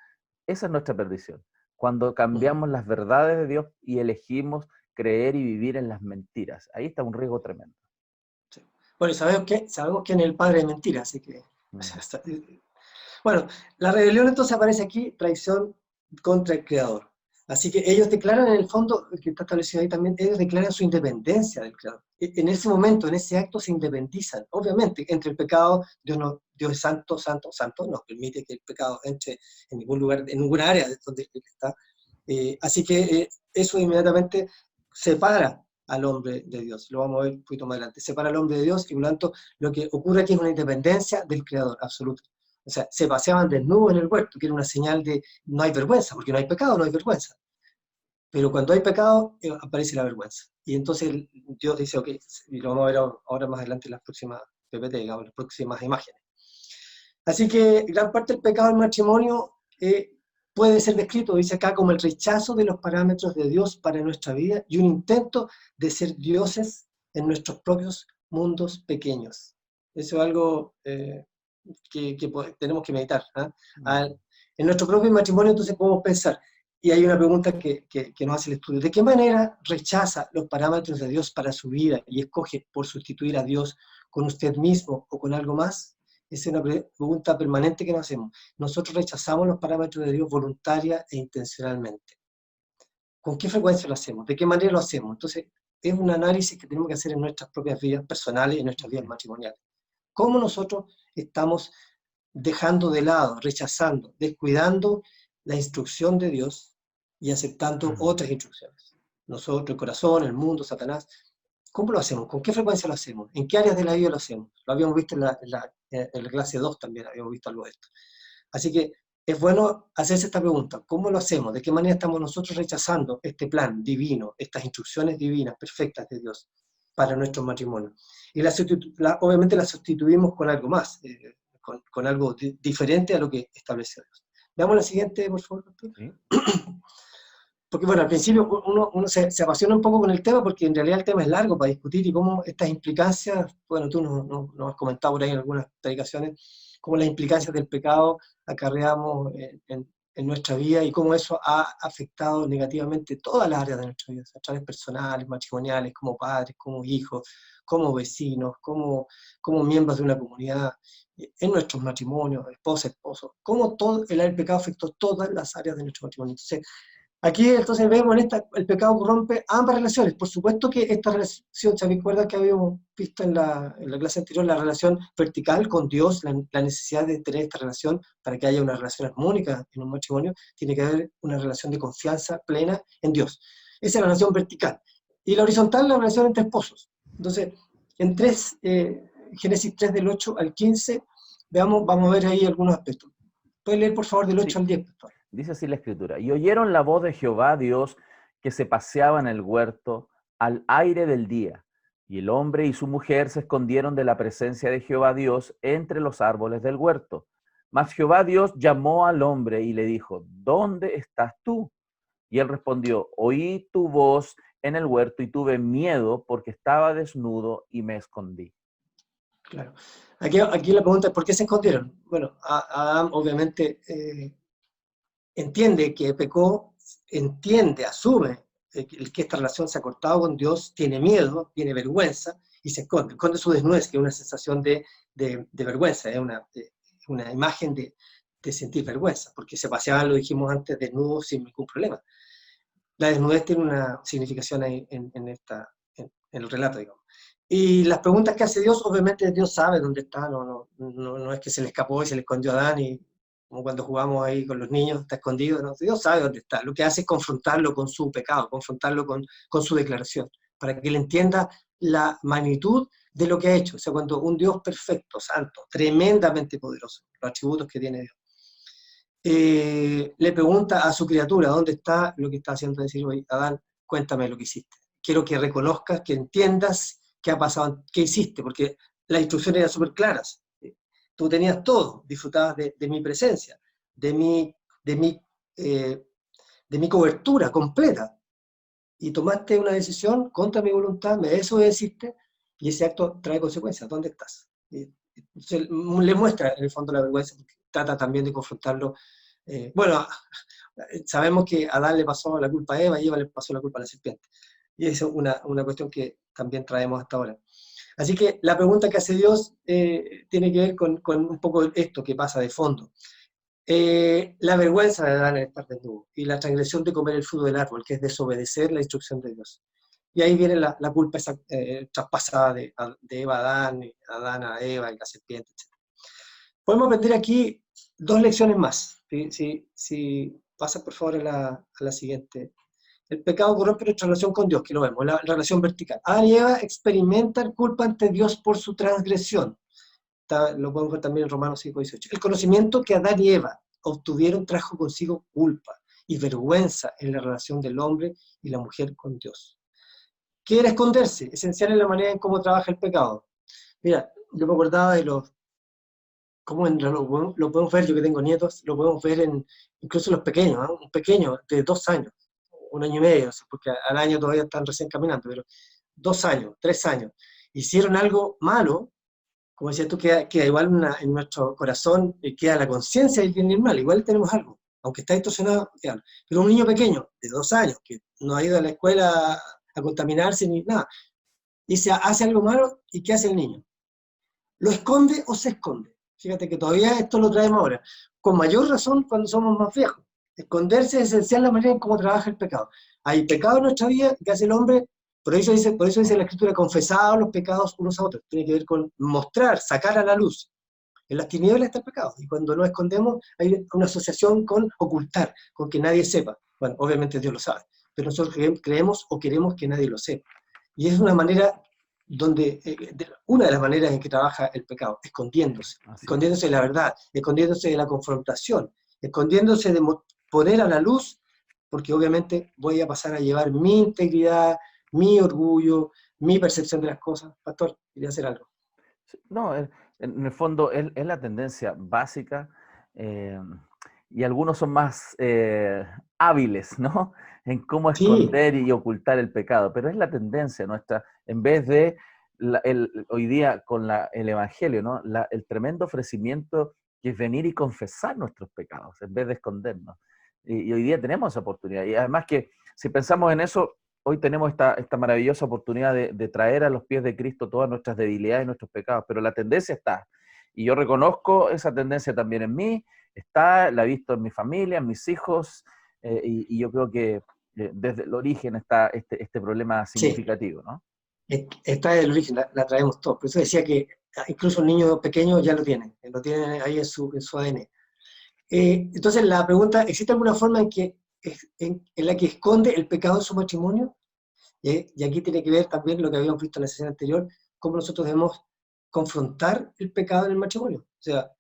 Esa es nuestra perdición. Cuando cambiamos las verdades de Dios y elegimos creer y vivir en las mentiras. Ahí está un riesgo tremendo. Sí. Bueno, sabemos quién es el padre de mentiras, así que... Bueno, la rebelión entonces aparece aquí, traición contra el Creador. Así que ellos declaran en el fondo, que está establecido ahí también, ellos declaran su independencia del Creador. En ese momento, en ese acto se independizan. Obviamente, entre el pecado, Dios es santo, santo, santo, no permite que el pecado entre en ningún lugar, en ninguna área donde él está. Así que eso inmediatamente separa al hombre de Dios. Lo vamos a ver un poquito más adelante. Separa al hombre de Dios y por lo tanto lo que ocurre aquí es una independencia del Creador absoluta. O sea, se paseaban desnudos en el huerto, que era una señal de no hay vergüenza, porque no hay pecado, no hay vergüenza. Pero cuando hay pecado, aparece la vergüenza. Y entonces Dios dice, ok, y lo vamos a ver ahora más adelante en las próximas PPT, digamos, las próximas imágenes. Así que gran parte del pecado del matrimonio puede ser descrito, dice acá, como el rechazo de los parámetros de Dios para nuestra vida y un intento de ser dioses en nuestros propios mundos pequeños. Eso es algo que tenemos que meditar. En nuestro propio matrimonio entonces podemos pensar, y hay una pregunta que nos hace el estudio, ¿de qué manera rechaza los parámetros de Dios para su vida y escoge por sustituir a Dios con usted mismo o con algo más? Esa es una pregunta permanente que nos hacemos. Nosotros rechazamos los parámetros de Dios voluntaria e intencionalmente. ¿Con qué frecuencia lo hacemos? ¿De qué manera lo hacemos? Entonces, es un análisis que tenemos que hacer en nuestras propias vidas personales y en nuestras vidas matrimoniales. ¿Cómo nosotros estamos dejando de lado, rechazando, descuidando la instrucción de Dios y aceptando otras instrucciones? Nosotros, el corazón, el mundo, Satanás. ¿Cómo lo hacemos? ¿Con qué frecuencia lo hacemos? ¿En qué áreas de la vida lo hacemos? Lo habíamos visto en la clase 2 también, habíamos visto algo de esto. Así que es bueno hacerse esta pregunta. ¿Cómo lo hacemos? ¿De qué manera estamos nosotros rechazando este plan divino, estas instrucciones divinas, perfectas de Dios para nuestros matrimonios? Y obviamente la sustituimos con algo más, con algo diferente a lo que estableció Dios. Veamos la siguiente, por favor. ¿Sí? Porque bueno, al principio uno se apasiona un poco con el tema porque en realidad el tema es largo para discutir y cómo estas implicancias, bueno, tú nos has comentado por ahí en algunas predicaciones, cómo las implicancias del pecado acarreamos en nuestra vida y cómo eso ha afectado negativamente todas las áreas de nuestra vida, a través personales, matrimoniales, como padres, como hijos, como vecinos, como miembros de una comunidad, en nuestros matrimonios, esposos, cómo todo el pecado afectó todas las áreas de nuestro matrimonio. Entonces, aquí entonces vemos el pecado corrompe ambas relaciones. Por supuesto que esta relación, ¿se recuerda que habíamos visto en la clase anterior, la relación vertical con Dios, la necesidad de tener esta relación para que haya una relación armónica en un matrimonio? Tiene que haber una relación de confianza plena en Dios. Esa es la relación vertical. Y la horizontal, la relación entre esposos. Entonces, en Génesis 3 del 8 al 15, vamos a ver ahí algunos aspectos. ¿Puedes leer por favor del 8 al 10, por favor? Dice así la Escritura, y oyeron la voz de Jehová Dios que se paseaba en el huerto al aire del día, y el hombre y su mujer se escondieron de la presencia de Jehová Dios entre los árboles del huerto. Mas Jehová Dios llamó al hombre y le dijo, ¿dónde estás tú? Y él respondió, oí tu voz en el huerto y tuve miedo porque estaba desnudo y me escondí. Claro. Aquí la pregunta es, ¿por qué se escondieron? Bueno, Adán obviamente entiende que pecó, asume que esta relación se ha cortado con Dios, tiene miedo, tiene vergüenza y se esconde su desnudez, que es una sensación de vergüenza, es una imagen de de sentir vergüenza, porque se paseaban, lo dijimos antes, desnudos sin ningún problema. La desnudez tiene una significación ahí en el relato, digamos. Y las preguntas que hace Dios, obviamente Dios sabe dónde está, no es que se le escapó y se le escondió a Adán, y como cuando jugamos ahí con los niños, está escondido, ¿no? Dios sabe dónde está. Lo que hace es confrontarlo con su pecado, confrontarlo con su declaración, para que él entienda la magnitud de lo que ha hecho. O sea, cuando un Dios perfecto, santo, tremendamente poderoso, los atributos que tiene Dios, le pregunta a su criatura, ¿dónde está lo que está haciendo? Decir, oye, Adán, cuéntame lo que hiciste. Quiero que reconozcas, que entiendas qué ha pasado, qué hiciste, porque las instrucciones eran súper claras. Tú tenías todo, disfrutabas de mi presencia, de mi, de, mi, eh, de mi cobertura completa, y tomaste una decisión contra mi voluntad, me desobedeciste, y ese acto trae consecuencias. ¿Dónde estás? Entonces, le muestra en el fondo la vergüenza, porque trata también de confrontarlo. Bueno, sabemos que a Adán le pasó la culpa a Eva y Eva le pasó la culpa a la serpiente. Y eso es una cuestión que también traemos hasta ahora. Así que la pregunta que hace Dios tiene que ver con un poco esto que pasa de fondo. La vergüenza de Adán en estar desnudo y la transgresión de comer el fruto del árbol, que es desobedecer la instrucción de Dios. Y ahí viene la culpa esa, traspasada de Eva a Adán, Adán a Eva y la serpiente, etc. Podemos aprender aquí dos lecciones más. Si pasas por favor a la siguiente. El pecado corrompe nuestra relación con Dios, que lo vemos, la relación vertical. Adán y Eva experimentan culpa ante Dios por su transgresión. Lo podemos ver también en Romanos 5:18. El conocimiento que Adán y Eva obtuvieron trajo consigo culpa y vergüenza en la relación del hombre y la mujer con Dios. ¿Qué era esconderse? Esencial en la manera en cómo trabaja el pecado. Mira, yo me acordaba de cómo lo podemos ver, yo que tengo nietos, lo podemos ver incluso los pequeños, ¿no? Un pequeño de 2 años, 1 año y medio, porque al año todavía están recién caminando, pero 2 años, 3 años, hicieron algo malo. Como decías tú, queda igual en nuestro corazón, queda la conciencia del bien y el mal, igual tenemos algo, aunque está distorsionado, queda. Pero un niño pequeño, de 2 años, que no ha ido a la escuela a contaminarse ni nada, y se hace algo malo, ¿y qué hace el niño? ¿Lo esconde o se esconde? Fíjate que todavía esto lo traemos ahora, con mayor razón cuando somos más viejos. Esconderse es esencial la manera en cómo trabaja el pecado. Hay pecado en nuestra vida que hace el hombre. Por eso dice la Escritura, confesados los pecados unos a otros. Tiene que ver con mostrar, sacar a la luz. En las tinieblas está el pecado. Y cuando nos escondemos, hay una asociación con ocultar, con que nadie sepa. Bueno, obviamente Dios lo sabe, pero nosotros creemos o queremos que nadie lo sepa. Y es una manera una de las maneras en que trabaja el pecado, escondiéndose de la verdad, escondiéndose de la confrontación, escondiéndose de poner a la luz, porque obviamente voy a pasar a llevar mi integridad, mi orgullo, mi percepción de las cosas. Pastor, quería hacer algo. No, en el fondo es la tendencia básica, y algunos son más hábiles, ¿no? En cómo Sí, esconder y ocultar el pecado, pero es la tendencia nuestra, en vez de hoy día con el Evangelio, ¿no? El tremendo ofrecimiento que es venir y confesar nuestros pecados, en vez de escondernos. Y hoy día tenemos esa oportunidad. Y además que si pensamos en eso, hoy tenemos esta maravillosa oportunidad de traer a los pies de Cristo todas nuestras debilidades y nuestros pecados, pero la tendencia está, y yo reconozco esa tendencia también en mí, la he visto en mi familia, en mis hijos, y yo creo que desde el origen está este problema sí, significativo, ¿no? está del origen, la traemos todos. Por eso decía que incluso un niño pequeño ya lo tiene ahí en su ADN. Entonces la pregunta, ¿existe alguna forma en la que esconde el pecado en su matrimonio? Y aquí tiene que ver también lo que habíamos visto en la sesión anterior, cómo nosotros debemos confrontar el pecado en el matrimonio. O sea,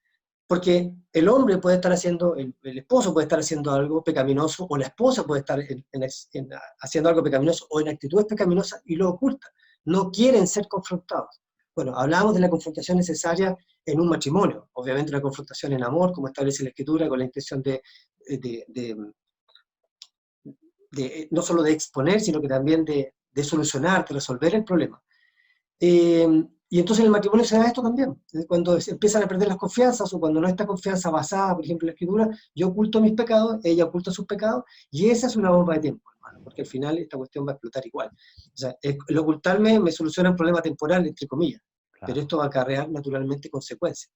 porque el hombre puede estar haciendo, el esposo puede estar haciendo algo pecaminoso, o la esposa puede estar haciendo algo pecaminoso o en actitudes pecaminosas y lo oculta. No quieren ser confrontados. Bueno, hablábamos de la confrontación necesaria en un matrimonio, obviamente una confrontación en amor, como establece la Escritura, con la intención de, de, no solo de exponer, sino que también de solucionar, de resolver el problema. Y entonces en el matrimonio se da esto también. Cuando se empiezan a perder las confianzas, o cuando no está confianza basada, por ejemplo, en la Escritura, yo oculto mis pecados, ella oculta sus pecados, y esa es una bomba de tiempo, hermano, porque al final esta cuestión va a explotar igual. O sea, el ocultarme me soluciona un problema temporal, entre comillas, pero Claro. esto va a acarrear naturalmente consecuencias.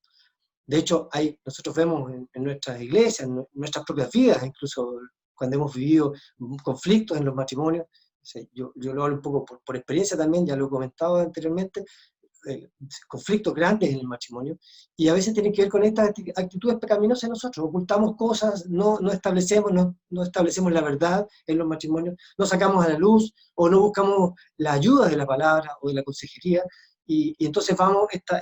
De hecho, nosotros vemos en nuestras iglesias, en nuestras propias vidas, incluso cuando hemos vivido conflictos en los matrimonios. O sea, yo lo hablo un poco por experiencia también, ya lo he comentado anteriormente, conflictos grandes en el matrimonio, y a veces tienen que ver con estas actitudes pecaminosas en nosotros. Ocultamos cosas, no establecemos la verdad en los matrimonios, no sacamos a la luz, o no buscamos la ayuda de la palabra o de la consejería, y entonces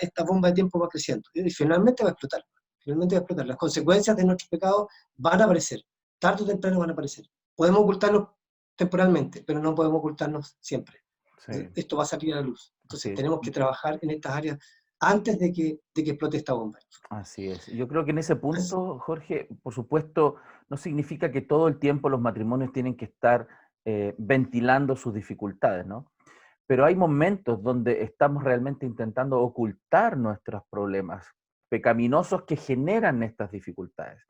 esta bomba de tiempo va creciendo, y finalmente va a explotar. Finalmente va a explotar. Las consecuencias de nuestros pecados van a aparecer, tarde o temprano van a aparecer. Podemos ocultarnos temporalmente, pero no podemos ocultarnos siempre. Sí, Esto va a salir a la luz. Entonces sí. tenemos que trabajar en estas áreas antes de que explote esta bomba. Así es. Yo creo que en ese punto, Jorge, por supuesto, no significa que todo el tiempo los matrimonios tienen que estar ventilando sus dificultades, ¿no? Pero hay momentos donde estamos realmente intentando ocultar nuestros problemas pecaminosos que generan estas dificultades.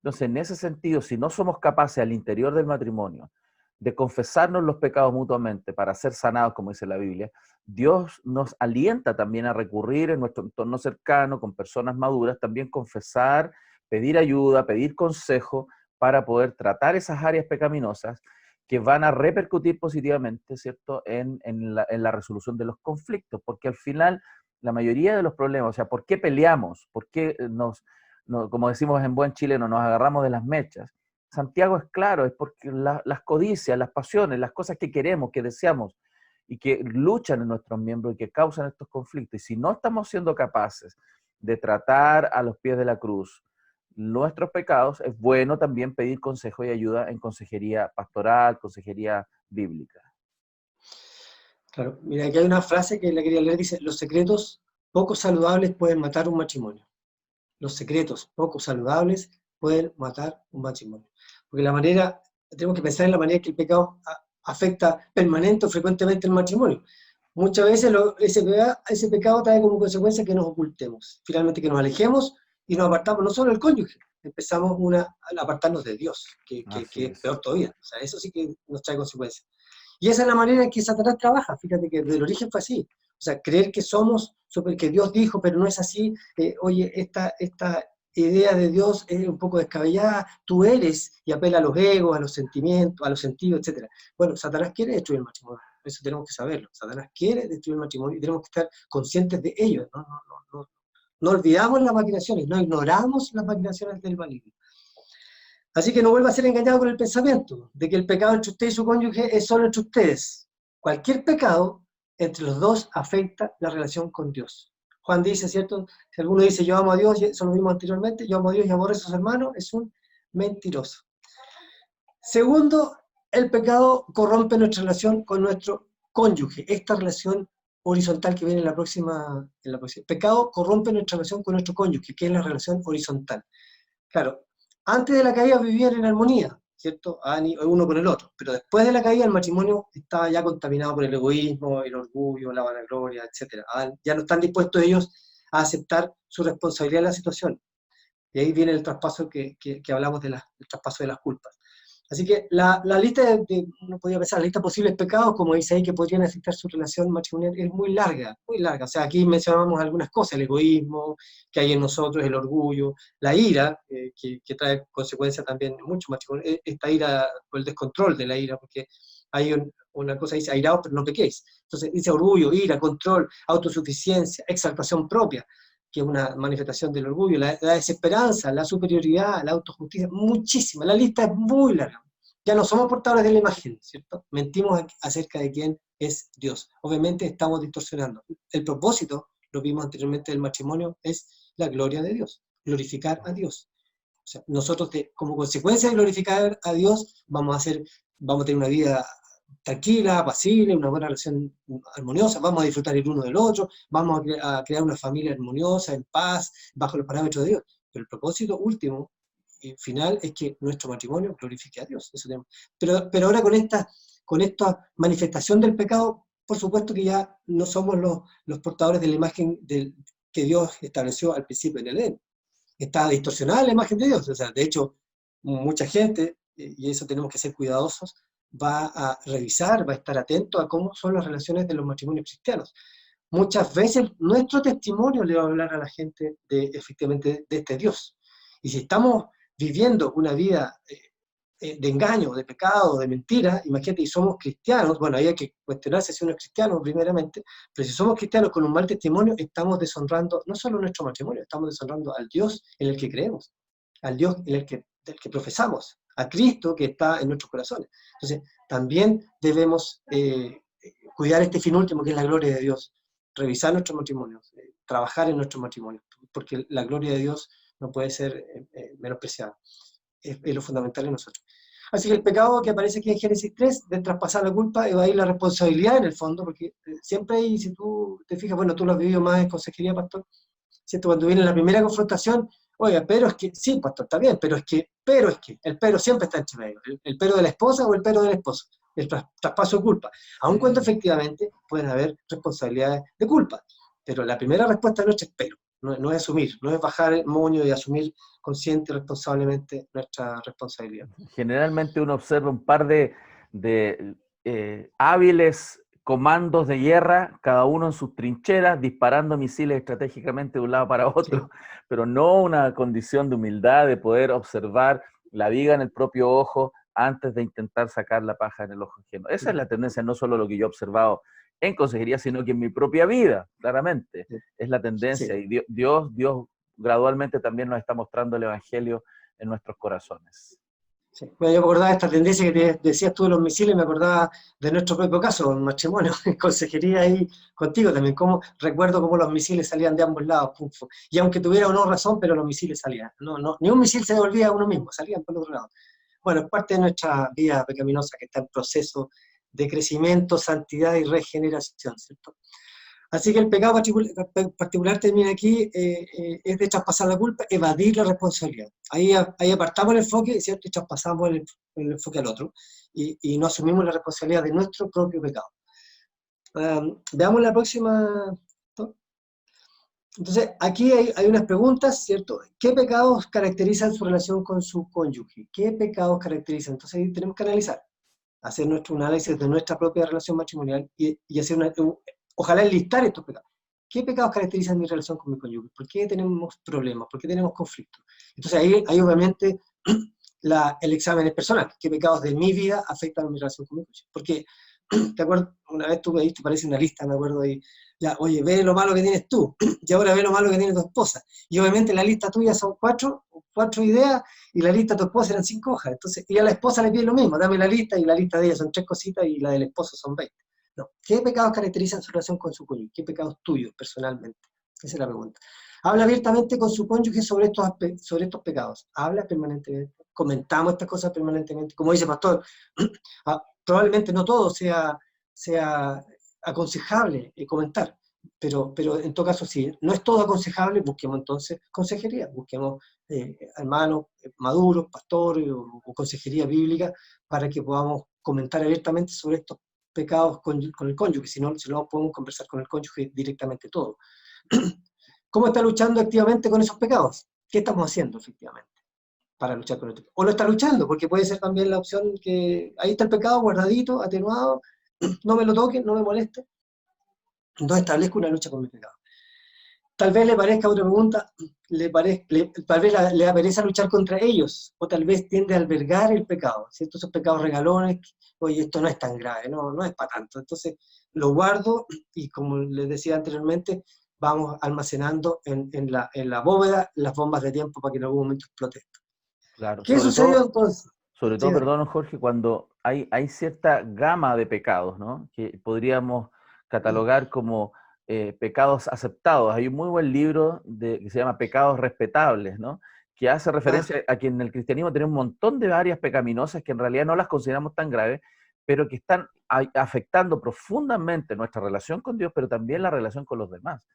Entonces, en ese sentido, si no somos capaces al interior del matrimonio de confesarnos los pecados mutuamente para ser sanados, como dice la Biblia, Dios nos alienta también a recurrir en nuestro entorno cercano, con personas maduras, también confesar, pedir ayuda, pedir consejo para poder tratar esas áreas pecaminosas que van a repercutir positivamente, ¿cierto?, en la resolución de los conflictos, porque al final la mayoría de los problemas, o sea, ¿por qué peleamos? ¿Por qué como decimos en buen chileno, nos agarramos de las mechas? Santiago es claro, es porque las codicias, las pasiones, las cosas que queremos, que deseamos y que luchan en nuestros miembros y que causan estos conflictos. Y si no estamos siendo capaces de tratar a los pies de la cruz nuestros pecados, es bueno también pedir consejo y ayuda en consejería pastoral, consejería bíblica. Claro, mira, aquí hay una frase que la quería leer, dice: los secretos poco saludables pueden matar un matrimonio. Los secretos poco saludables pueden matar un matrimonio. Porque tenemos que pensar en la manera que el pecado afecta permanente o frecuentemente el matrimonio. Muchas veces ese pecado trae como consecuencia que nos ocultemos, finalmente que nos alejemos y nos apartamos no solo del cónyuge, empezamos a apartarnos de Dios, que es peor todavía. O sea, eso sí que nos trae consecuencias. Y esa es la manera en que Satanás trabaja. Fíjate que desde el origen fue así. O sea, creer que que Dios dijo, pero no es así. Oye, esta idea de Dios es un poco descabellada. Tú eres, y apela a los egos, a los sentimientos, a los sentidos, etc. Bueno, Satanás quiere destruir el matrimonio. Eso tenemos que saberlo. Satanás quiere destruir el matrimonio y tenemos que estar conscientes de ello. No olvidamos las maquinaciones, no ignoramos las maquinaciones del maligno. Así que no vuelva a ser engañado con el pensamiento de que el pecado entre usted y su cónyuge es solo entre ustedes. Cualquier pecado entre los dos afecta la relación con Dios. Juan dice, ¿cierto? Si alguno dice yo amo a Dios, eso lo vimos anteriormente, yo amo a Dios y aborrezco a sus hermanos, es un mentiroso. Segundo, el pecado corrompe nuestra relación con nuestro cónyuge. Esta relación horizontal que viene en la próxima. Pecado corrompe nuestra relación con nuestro cónyuge, que es la relación horizontal. Claro, antes de la caída vivían en armonía, ¿cierto? Uno con el otro, pero después de la caída el matrimonio estaba ya contaminado por el egoísmo, el orgullo, la vanagloria, etc. Ya no están dispuestos ellos a aceptar su responsabilidad en la situación. Y ahí viene el traspaso que hablamos del traspaso de las culpas. Así que la lista uno podría pensar, la lista de posibles pecados, como dice ahí, que podrían afectar su relación matrimonial, es muy larga, muy larga. O sea, aquí mencionamos algunas cosas: el egoísmo que hay en nosotros, el orgullo, la ira, que trae consecuencias también en muchos matrimonios, esta ira, o el descontrol de la ira, porque hay una cosa que dice, airaos pero no pequéis. Entonces dice orgullo, ira, control, autosuficiencia, exaltación propia, que es una manifestación del orgullo, la desesperanza, la superioridad, la autojusticia, muchísima. La lista es muy larga. Ya no somos portadores de la imagen, ¿cierto? Mentimos acerca de quién es Dios. Obviamente estamos distorsionando. El propósito, lo vimos anteriormente del matrimonio, es la gloria de Dios, glorificar a Dios. O sea, nosotros como consecuencia de glorificar a Dios vamos a tener una vida tranquila, apacible, una buena relación armoniosa, vamos a disfrutar el uno del otro, vamos a crear una familia armoniosa, en paz, bajo los parámetros de Dios. Pero el propósito último y final es que nuestro matrimonio glorifique a Dios. Eso pero ahora con esta manifestación del pecado, por supuesto que ya no somos los portadores de la imagen que Dios estableció al principio en el Edén. Está distorsionada la imagen de Dios. O sea, de hecho, mucha gente, y eso tenemos que ser cuidadosos, va a revisar, va a estar atento a cómo son las relaciones de los matrimonios cristianos. muchas veces nuestro testimonio le va a hablar a la gente efectivamente de este Dios. Y si estamos viviendo una vida de engaño, de pecado, de mentira, imagínate, y somos cristianos, bueno, ahí hay que cuestionarse si uno es cristiano primeramente, pero si somos cristianos con un mal testimonio, estamos deshonrando no solo nuestro matrimonio, estamos deshonrando al Dios en el que creemos, al Dios del que profesamos, a Cristo que está en nuestros corazones. Entonces, también debemos cuidar este fin último, que es la gloria de Dios, revisar nuestros matrimonios, trabajar en nuestros matrimonios, porque la gloria de Dios no puede ser menospreciada. Es lo fundamental en nosotros. Así que el pecado que aparece aquí en Génesis 3, de traspasar la culpa, evadir la responsabilidad en el fondo, porque siempre hay, si tú te fijas, bueno, tú lo has vivido más en consejería, pastor, ¿cierto? Cuando viene la primera confrontación, oiga, pero es que, sí, pastor, está bien, pero es que, el pero siempre está entre medio, el pero de la esposa o el pero del esposo, el traspaso de culpa, aun cuando efectivamente pueden haber responsabilidades de culpa, pero la primera respuesta nuestra es pero. No es asumir, no es bajar el moño y asumir consciente y responsablemente nuestra responsabilidad. Generalmente uno observa un par de hábiles comandos de guerra, cada uno en sus trincheras, disparando misiles estratégicamente de un lado para otro, sí, pero no una condición de humildad, de poder observar la viga en el propio ojo antes de intentar sacar la paja en el ojo ajeno. Esa es la tendencia, no solo lo que yo he observado en consejería, sino que en mi propia vida, claramente, es la tendencia. Sí. Y Dios gradualmente también nos está mostrando el Evangelio en nuestros corazones. Sí. Bueno, yo me acordaba de esta tendencia que te decías tú de los misiles, me acordaba de nuestro propio caso, en matrimonio, en consejería ahí contigo también, recuerdo cómo los misiles salían de ambos lados, pum, pum. Y aunque tuviera o no razón, pero los misiles salían. Ni un misil se devolvía a uno mismo, salían por el otro lado. Bueno, es parte de nuestra vida pecaminosa que está en proceso de crecimiento, santidad y regeneración, ¿cierto? Así que el pecado particular termina aquí, es de traspasar la culpa, evadir la responsabilidad. Ahí apartamos el enfoque, ¿cierto? Y traspasamos el enfoque al otro, y no asumimos la responsabilidad de nuestro propio pecado. Veamos la próxima. Entonces, aquí hay unas preguntas, ¿cierto? ¿Qué pecados caracterizan su relación con su cónyuge? ¿Qué pecados caracterizan? Entonces, ahí tenemos que analizar, hacer nuestro análisis de nuestra propia relación matrimonial y hacer ojalá enlistar estos pecados. ¿Qué pecados caracterizan mi relación con mi cónyuge? ¿Por qué tenemos problemas? ¿Por qué tenemos conflictos? Entonces ahí obviamente el examen es personal. ¿Qué pecados de mi vida afectan a mi relación con mi cónyuge? Porque, ¿te acuerdas? Una vez tú me diste, parece una lista, me acuerdo, y ya, oye, ve lo malo que tienes tú, y ahora ve lo malo que tiene tu esposa. Y obviamente la lista tuya son cuatro ideas, y la lista de tu esposa eran 5 hojas. Entonces, y a la esposa le pide lo mismo, dame la lista, y la lista de ella son 3 cositas, y la del esposo son 20. No. ¿Qué pecados caracterizan su relación con su cónyuge? ¿Qué pecados tuyos, personalmente? Esa es la pregunta. Habla abiertamente con su cónyuge sobre estos pecados. Habla permanentemente. Comentamos estas cosas permanentemente. Como dice el pastor, probablemente no todo sea aconsejable comentar, pero en todo caso, si no es todo aconsejable, busquemos entonces consejería. Busquemos hermanos maduros, pastores o consejería bíblica para que podamos comentar abiertamente sobre estos pecados con el cónyuge, si no podemos conversar con el cónyuge directamente todo. ¿Cómo está luchando activamente con esos pecados? ¿Qué estamos haciendo efectivamente para luchar con esto? O no está luchando, porque puede ser también la opción que ahí está el pecado guardadito, atenuado, no me lo toquen, no me moleste, entonces establezco una lucha con mi pecado. Tal vez le parezca otra pregunta, tal vez le da pereza luchar contra ellos, o tal vez tiende a albergar el pecado, ¿cierto? Esos pecados regalones, oye, esto no es tan grave, no es para tanto. Entonces lo guardo y, como les decía anteriormente, vamos almacenando en la bóveda las bombas de tiempo para que en algún momento explote esto. Claro, ¿Qué sucedió entonces? Sobre todo, perdón, Jorge, cuando hay cierta gama de pecados, ¿no? Que podríamos catalogar como pecados aceptados. Hay un muy buen libro que se llama Pecados Respetables, ¿no? Que hace referencia a que en el cristianismo tenemos un montón de áreas pecaminosas que en realidad no las consideramos tan graves, pero que están afectando profundamente nuestra relación con Dios, pero también la relación con los demás.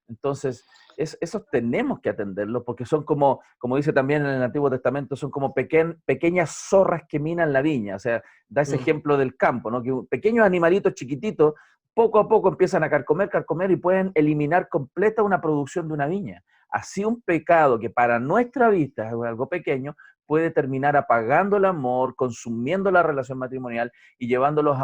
Entonces, esos tenemos que atenderlos porque son como dice también en el Antiguo Testamento, son como pequeñas zorras que minan la viña. O sea, da ese ejemplo del campo, ¿no? Que pequeños animalitos chiquititos, poco a poco empiezan a carcomer y pueden eliminar completa una producción de una viña. Así un pecado que para nuestra vista es algo pequeño, puede terminar apagando el amor, consumiendo la relación matrimonial y llevándolos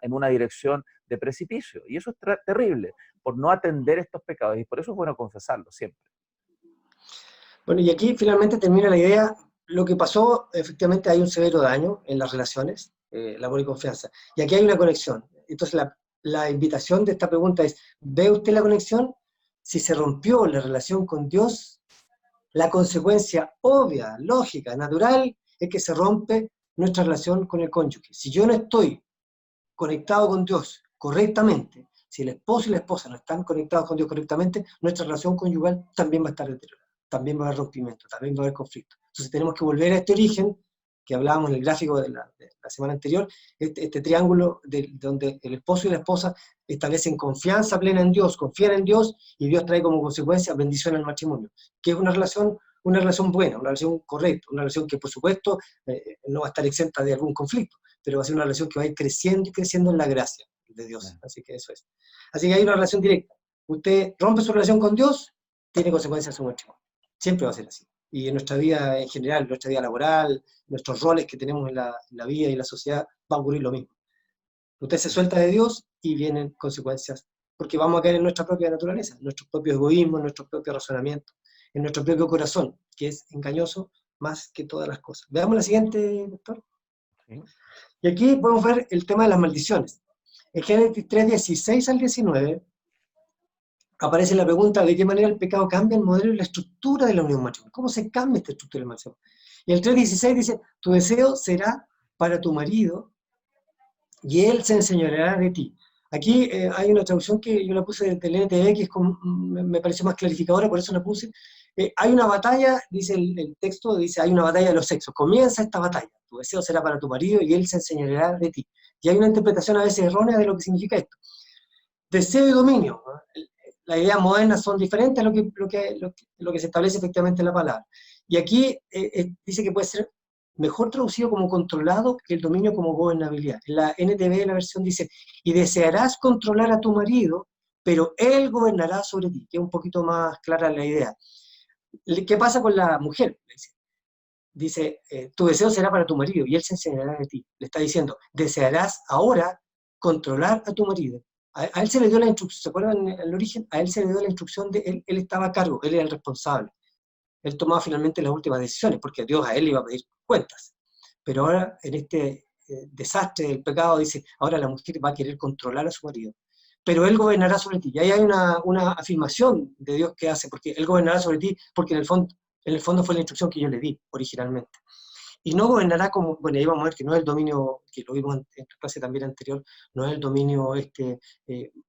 en una dirección de precipicio. Y eso es terrible. por no atender estos pecados, y por eso es bueno confesarlos siempre. Bueno, y aquí finalmente termina la idea. Lo que pasó, efectivamente, hay un severo daño en las relaciones, el amor y confianza. Y aquí hay una conexión. Entonces, la invitación de esta pregunta es, ¿ve usted la conexión? Si se rompió la relación con Dios, la consecuencia obvia, lógica, natural, es que se rompe nuestra relación con el cónyuge. Si yo no estoy conectado con Dios correctamente, si el esposo y la esposa no están conectados con Dios correctamente, nuestra relación conyugal también va a estar deteriorada, también va a haber rompimiento, también va a haber conflicto. Entonces tenemos que volver a este origen, que hablábamos en el gráfico de la semana anterior, este triángulo donde el esposo y la esposa establecen confianza plena en Dios, confían en Dios, y Dios trae como consecuencia bendición al matrimonio, que es una relación buena, una relación correcta, una relación que por supuesto no va a estar exenta de algún conflicto, pero va a ser una relación que va a ir creciendo y creciendo en la gracia de Dios. Así que eso es. Así que hay una relación directa. Usted rompe su relación con Dios, tiene consecuencias en su matrimonio. Siempre va a ser así. Y en nuestra vida en general, en nuestra vida laboral, nuestros roles que tenemos en la vida y en la sociedad, va a ocurrir lo mismo. Usted se suelta de Dios y vienen consecuencias, porque vamos a caer en nuestra propia naturaleza, en nuestro propio egoísmo, en nuestro propio razonamiento, en nuestro propio corazón, que es engañoso más que todas las cosas. Veamos la siguiente, doctor. ¿Sí? Y aquí podemos ver el tema de las maldiciones. En Génesis 3, 16 al 19, aparece la pregunta de qué manera el pecado cambia el modelo y la estructura de la unión matrimonial. ¿Cómo se cambia esta estructura del matrimonio? Y el 3.16 dice, tu deseo será para tu marido y él se enseñoreará de ti. Aquí hay una traducción que yo la puse del NTV, que es me pareció más clarificadora, por eso la puse. Hay una batalla, dice el texto, dice, hay una batalla de los sexos. Comienza esta batalla. Tu deseo será para tu marido y él se enseñoreará de ti. Y hay una interpretación a veces errónea de lo que significa esto. Deseo y dominio, ¿no? Las ideas modernas son diferentes a lo que se establece efectivamente en la palabra. Y aquí dice que puede ser mejor traducido como controlado que el dominio como gobernabilidad. En la NTV, la versión dice, y desearás controlar a tu marido, pero él gobernará sobre ti, que es un poquito más clara la idea. ¿Qué pasa con la mujer? Dice, tu deseo será para tu marido y él se enseñará de ti. Le está diciendo, desearás ahora controlar a tu marido. A él se le dio la instrucción, ¿se acuerdan el origen? A él se le dio la instrucción de él estaba a cargo, él era el responsable. Él tomaba finalmente las últimas decisiones, porque Dios a él le iba a pedir cuentas. Pero ahora, en este desastre del pecado, dice, ahora la mujer va a querer controlar a su marido. Pero él gobernará sobre ti. Y ahí hay una afirmación de Dios que hace, porque él gobernará sobre ti, porque en el fondo fue la instrucción que yo le di originalmente. Y no gobernará como, bueno, ahí vamos a ver que no es el dominio, que lo vimos en la clase también anterior, no es el dominio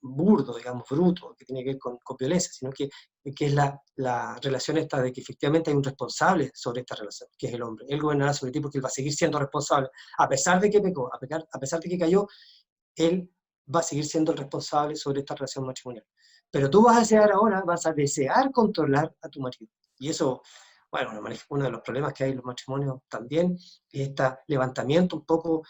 burdo, digamos, bruto, que tiene que ver con violencia, sino que es la relación esta de que efectivamente hay un responsable sobre esta relación, que es el hombre. Él gobernará sobre ti porque él va a seguir siendo responsable, a pesar de que pecó, a pesar de que cayó, él va a seguir siendo el responsable sobre esta relación matrimonial. Pero tú vas a desear controlar a tu marido. Y eso, bueno, uno de los problemas que hay en los matrimonios también es este levantamiento un poco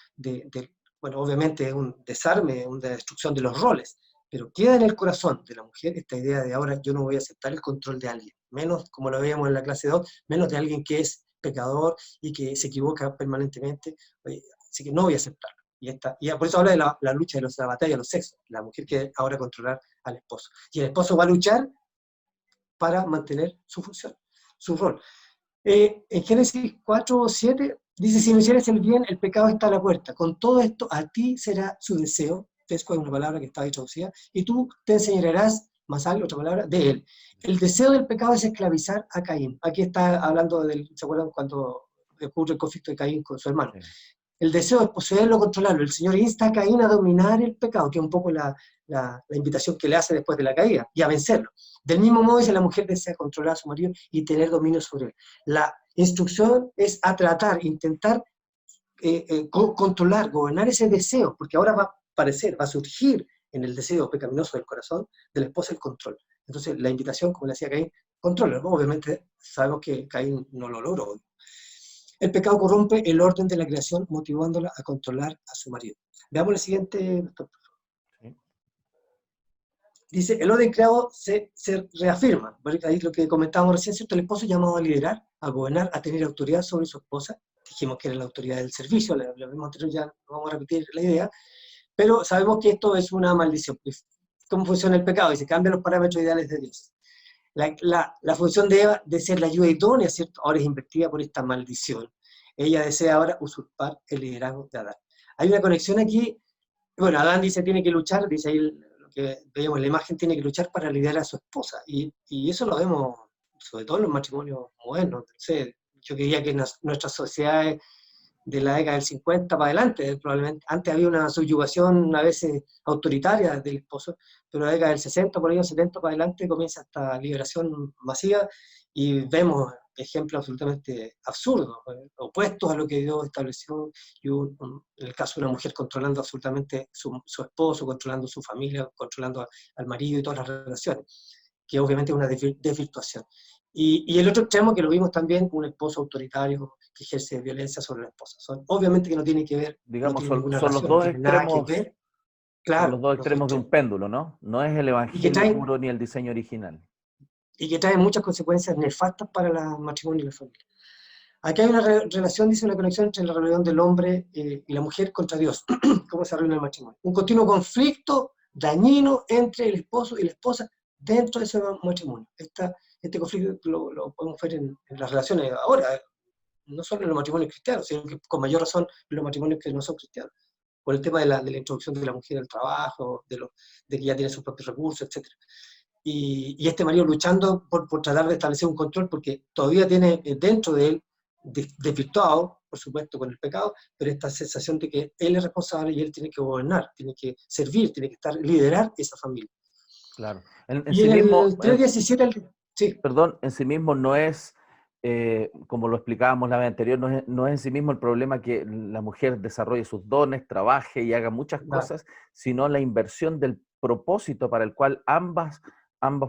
bueno, obviamente es un desarme, una destrucción de los roles, pero queda en el corazón de la mujer esta idea de ahora yo no voy a aceptar el control de alguien, menos, como lo veíamos en la clase 2, menos de alguien que es pecador y que se equivoca permanentemente, así que no voy a aceptarlo. Y por eso habla de la lucha de la batalla de los sexos, la mujer quiere ahora controlar al esposo. Y el esposo va a luchar para mantener su función, su rol. En Génesis 4:7 dice, si no hicieres el bien, el pecado está a la puerta. Con todo esto, a ti será su deseo, tesco es una palabra que está ahí traducida, y tú te enseñarás, más algo, otra palabra, de él. El deseo del pecado es esclavizar a Caín. Aquí está hablando ¿se acuerdan cuando ocurre el conflicto de Caín con su hermano? Sí. El deseo es poseerlo, controlarlo. El Señor insta a Caín a dominar el pecado, que es un poco la invitación que le hace después de la caída, y a vencerlo. Del mismo modo dice, la mujer desea controlar a su marido y tener dominio sobre él. La instrucción es a tratar, intentar controlar, gobernar ese deseo, porque ahora va a aparecer, va a surgir en el deseo pecaminoso del corazón de la esposa el control. Entonces la invitación, como le decía Caín, controla. Obviamente sabemos que Caín no lo logró. El pecado corrompe el orden de la creación, motivándola a controlar a su marido. Veamos el siguiente, doctor, por favor. Sí. Dice, el orden creado se reafirma. Ahí es lo que comentábamos recién, ¿cierto? El esposo llamado a liderar, a gobernar, a tener autoridad sobre su esposa. Dijimos que era la autoridad del servicio, lo mismo anterior, ya no vamos a repetir la idea, pero sabemos que esto es una maldición. cómo funciona el pecado, y se cambian los parámetros ideales de Dios. La función de Eva de ser la ayuda idónea, ¿cierto? Ahora es invertida por esta maldición. Ella desea ahora usurpar el liderazgo de Adán. Hay una conexión aquí. Bueno, Adán dice tiene que luchar, dice ahí lo que veíamos en la imagen, tiene que luchar para liderar a su esposa. Y eso lo vemos sobre todo en los matrimonios modernos. No sé, yo diría que en nuestras sociedades de la década del 50 para adelante, probablemente. Antes había una subyugación a veces autoritaria del esposo, pero en la década del 60, por ahí, 70 para adelante, comienza esta liberación masiva y vemos ejemplos absolutamente absurdos, opuestos a lo que Dios estableció, y en el caso de una mujer controlando absolutamente su esposo, controlando su familia, controlando al marido y todas las relaciones, que obviamente es una desvirtuación. Y el otro extremo que lo vimos también, un esposo autoritario que ejerce violencia sobre la esposa. Obviamente que no tiene que ver, no Digamos, tiene ninguna son los relación, no dos tiene nada que extremos, ver, son los claro, dos los dos extremos de un extremos. péndulo, ¿no? No es el Y que evangelio traen, puro ni el diseño original. y que traen muchas consecuencias nefastas para el matrimonio y la familia. Aquí hay una relación, dice, una conexión entre la rebelión del hombre y la mujer contra Dios. ¿Cómo se arruina el matrimonio? Un continuo conflicto dañino entre el esposo y la esposa dentro de ese matrimonio. Este conflicto lo podemos ver en las relaciones ahora, no solo en los matrimonios cristianos, sino que con mayor razón en los matrimonios que no son cristianos, por el tema de la introducción de la mujer al trabajo, de que ya tiene sus propios recursos, etc. Y este marido luchando por tratar de establecer un control, porque todavía tiene dentro de él, desvirtuado, por supuesto, con el pecado, pero esta sensación de que él es responsable y él tiene que gobernar, tiene que servir, tiene que liderar esa familia. Claro. En Y sí en mismo, el 3:17, sí. perdón, en sí mismo no es, como lo explicábamos la vez anterior, no es en sí mismo el problema que la mujer desarrolle sus dones, trabaje y haga muchas Claro. cosas, sino la inversión del propósito para el cual ambas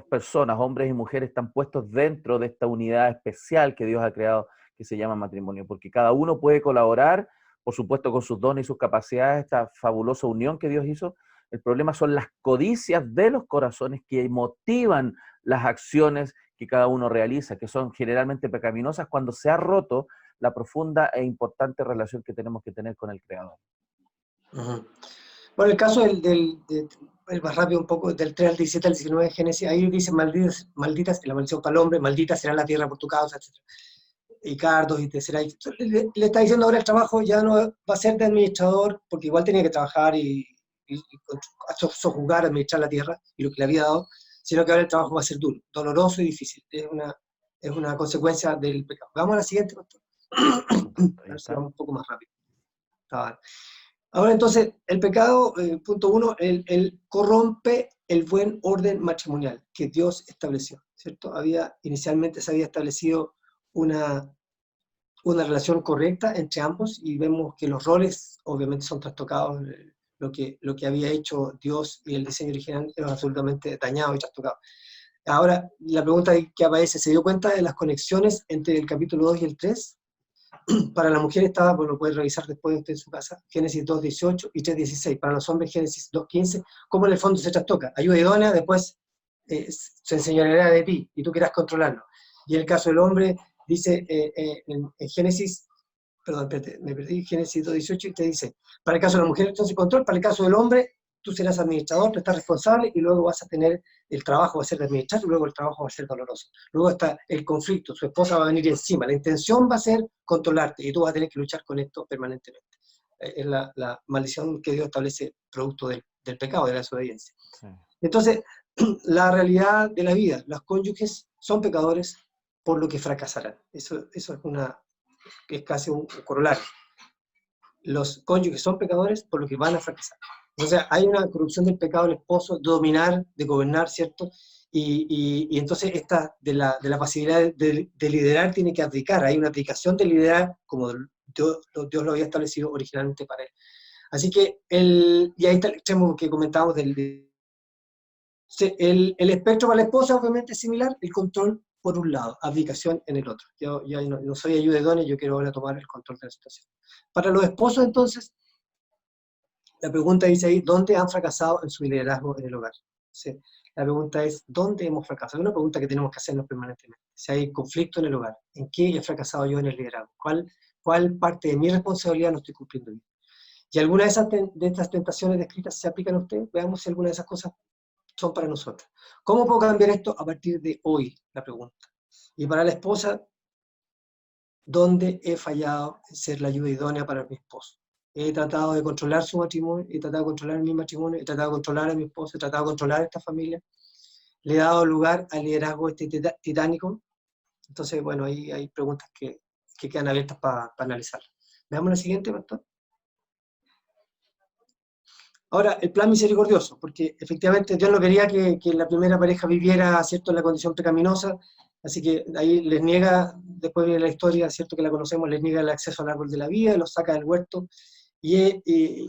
personas, hombres y mujeres, están puestos dentro de esta unidad especial que Dios ha creado, que se llama matrimonio, porque cada uno puede colaborar, por supuesto, con sus dones y sus capacidades, esta fabulosa unión que Dios hizo. El problema son las codicias de los corazones que motivan las acciones que cada uno realiza, que son generalmente pecaminosas cuando se ha roto la profunda e importante relación que tenemos que tener con el Creador. Uh-huh. Bueno, el caso el más rápido un poco, del 3 al 17 al 19 de Génesis, ahí dice malditas, la maldición para el hombre, maldita será la tierra por tu causa, etc. Y cardos y te será. Le está diciendo ahora el trabajo ya no va a ser de administrador, porque igual tenía que trabajar y sojuzgar, administrar la tierra y lo que le había dado, sino que ahora el trabajo va a ser duro, doloroso y difícil. Es una consecuencia del pecado. Vamos a la siguiente, pastor. A ver si vamos un poco más rápido. Ahora entonces, el pecado, punto 1, él corrompe el buen orden matrimonial que Dios estableció, ¿cierto? Inicialmente se había establecido una relación correcta entre ambos y vemos que los roles obviamente son trastocados. Lo que había hecho Dios y el diseño original es absolutamente dañado y trastocado. Ahora, la pregunta que aparece, ¿se dio cuenta de las conexiones entre el capítulo 2 y el 3? Para la mujer estaba, pues lo puede revisar después usted en su casa, Génesis 2:18 y 3:16. Para los hombres, Génesis 2:15, cómo en el fondo se trastoca. Ayuda idónea, después se enseñará de ti y tú quieras controlarlo. Y en el caso del hombre, dice en Génesis, perdón, me perdí, Génesis 2:18 y te dice, para el caso de la mujer, entonces control, para el caso del hombre, tú serás administrador, tú estás responsable y luego vas a tener, el trabajo va a ser de administrar y luego el trabajo va a ser doloroso. Luego está el conflicto, su esposa va a venir encima, la intención va a ser controlarte y tú vas a tener que luchar con esto permanentemente. Es la maldición que Dios establece producto del pecado, de la desobediencia. Sí. Entonces, la realidad de la vida, los cónyuges son pecadores por lo que fracasarán. Eso es casi un corolario. Los cónyuges son pecadores por lo que van a fracasar. O sea, hay una corrupción del pecado del esposo, de dominar, de gobernar, ¿cierto? Y entonces esta de la pasividad de liderar tiene que abdicar. Hay una abdicación de liderar como Dios lo había establecido originalmente para él. Así que, y ahí está el extremo que comentábamos el espectro para la esposa obviamente es similar, el control por un lado, abdicación en el otro. Yo no soy ayuda idónea, yo quiero ahora tomar el control de la situación. Para los esposos, entonces, la pregunta dice ahí, ¿dónde han fracasado en su liderazgo en el hogar? ¿Sí? La pregunta es, ¿dónde hemos fracasado? Es una pregunta que tenemos que hacernos permanentemente. Si hay conflicto en el hogar, ¿en qué he fracasado yo en el liderazgo? ¿Cuál parte de mi responsabilidad no estoy cumpliendo bien? ¿Y alguna de estas tentaciones descritas se aplican a usted? Veamos si alguna de esas cosas son para nosotras. ¿Cómo puedo cambiar esto a partir de hoy? La pregunta. Y para la esposa, ¿dónde he fallado en ser la ayuda idónea para mi esposo? He tratado de controlar su matrimonio, he tratado de controlar mi matrimonio, he tratado de controlar a mi esposo, he tratado de controlar a esta familia. Le he dado lugar al liderazgo titánico. Entonces, bueno, ahí hay preguntas que quedan abiertas para analizar. Veamos la siguiente, pastor. Ahora, el plan misericordioso, porque efectivamente Dios no quería que la primera pareja viviera, ¿cierto?, en la condición pecaminosa, así que ahí les niega, después viene la historia, ¿cierto?, que la conocemos, les niega el acceso al árbol de la vida, los saca del huerto, y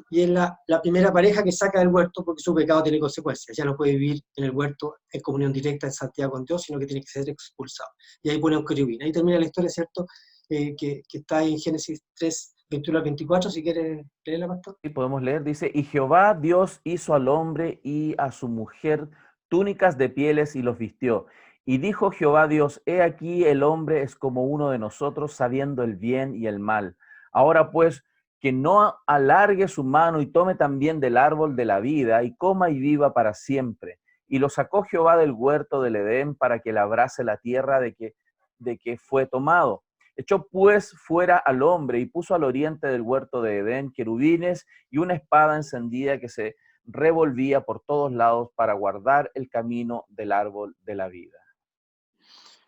es la primera pareja que saca del huerto porque su pecado tiene consecuencias, ya no puede vivir en el huerto en comunión directa, en santidad con Dios, sino que tiene que ser expulsado. Y ahí pone un querubín. Ahí termina la historia, ¿cierto?, que está ahí en Génesis 3, 21 al 24, si quieres leerla, pastor. Y podemos leer, dice, y Jehová Dios hizo al hombre y a su mujer túnicas de pieles y los vistió. Y dijo Jehová Dios, he aquí el hombre es como uno de nosotros, sabiendo el bien y el mal. Ahora pues, que no alargue su mano y tome también del árbol de la vida y coma y viva para siempre. Y lo sacó Jehová del huerto del Edén para que labrase la tierra de que fue tomado. Echó pues fuera al hombre y puso al oriente del huerto de Edén querubines y una espada encendida que se revolvía por todos lados para guardar el camino del árbol de la vida.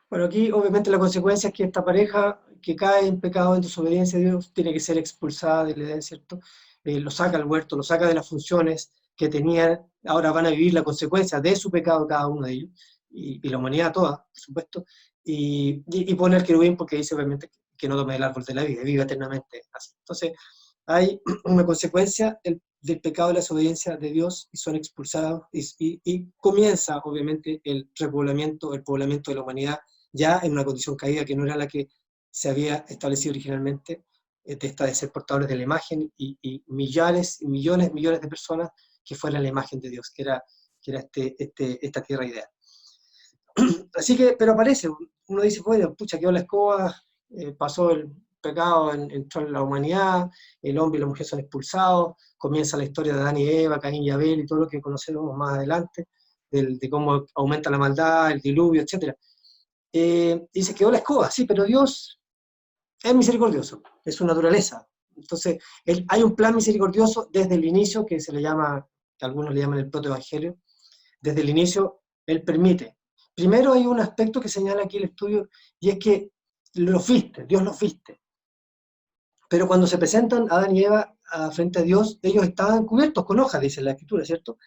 Bueno, aquí obviamente la consecuencia es que esta pareja que cae en pecado, en desobediencia a Dios, tiene que ser expulsada del Edén, ¿cierto? Lo saca al huerto, lo saca de las funciones que tenían, ahora van a vivir la consecuencia de su pecado cada uno de ellos, y la humanidad toda, por supuesto, y pone al querubín porque dice obviamente que no tome el árbol de la vida, viva eternamente así. Entonces, hay una consecuencia del pecado de la desobediencia de Dios y son expulsados, y comienza obviamente el repoblamiento, el poblamiento de la humanidad, ya en una condición caída que no era la que se había establecido originalmente, de ser portadores de la imagen, y millares y millones de personas que fueran la imagen de Dios, que era esta tierra ideal. Así que, pero aparece, uno dice, bueno, pucha, quedó la escoba, pasó el pecado, entró en la humanidad, el hombre y la mujer son expulsados, comienza la historia de Adán y Eva, Caín y Abel y todo lo que conocemos más adelante, de cómo aumenta la maldad, el diluvio, etc. Y se quedó la escoba, sí, pero Dios es misericordioso, es su naturaleza. Entonces, hay un plan misericordioso desde el inicio, que se le llama, que algunos le llaman el protoevangelio. Desde el inicio, Él permite. Primero hay un aspecto que señala aquí el estudio, y es que los viste, Dios los viste. Pero cuando se presentan Adán y Eva frente a Dios, ellos estaban cubiertos con hojas, dice la Escritura, ¿cierto?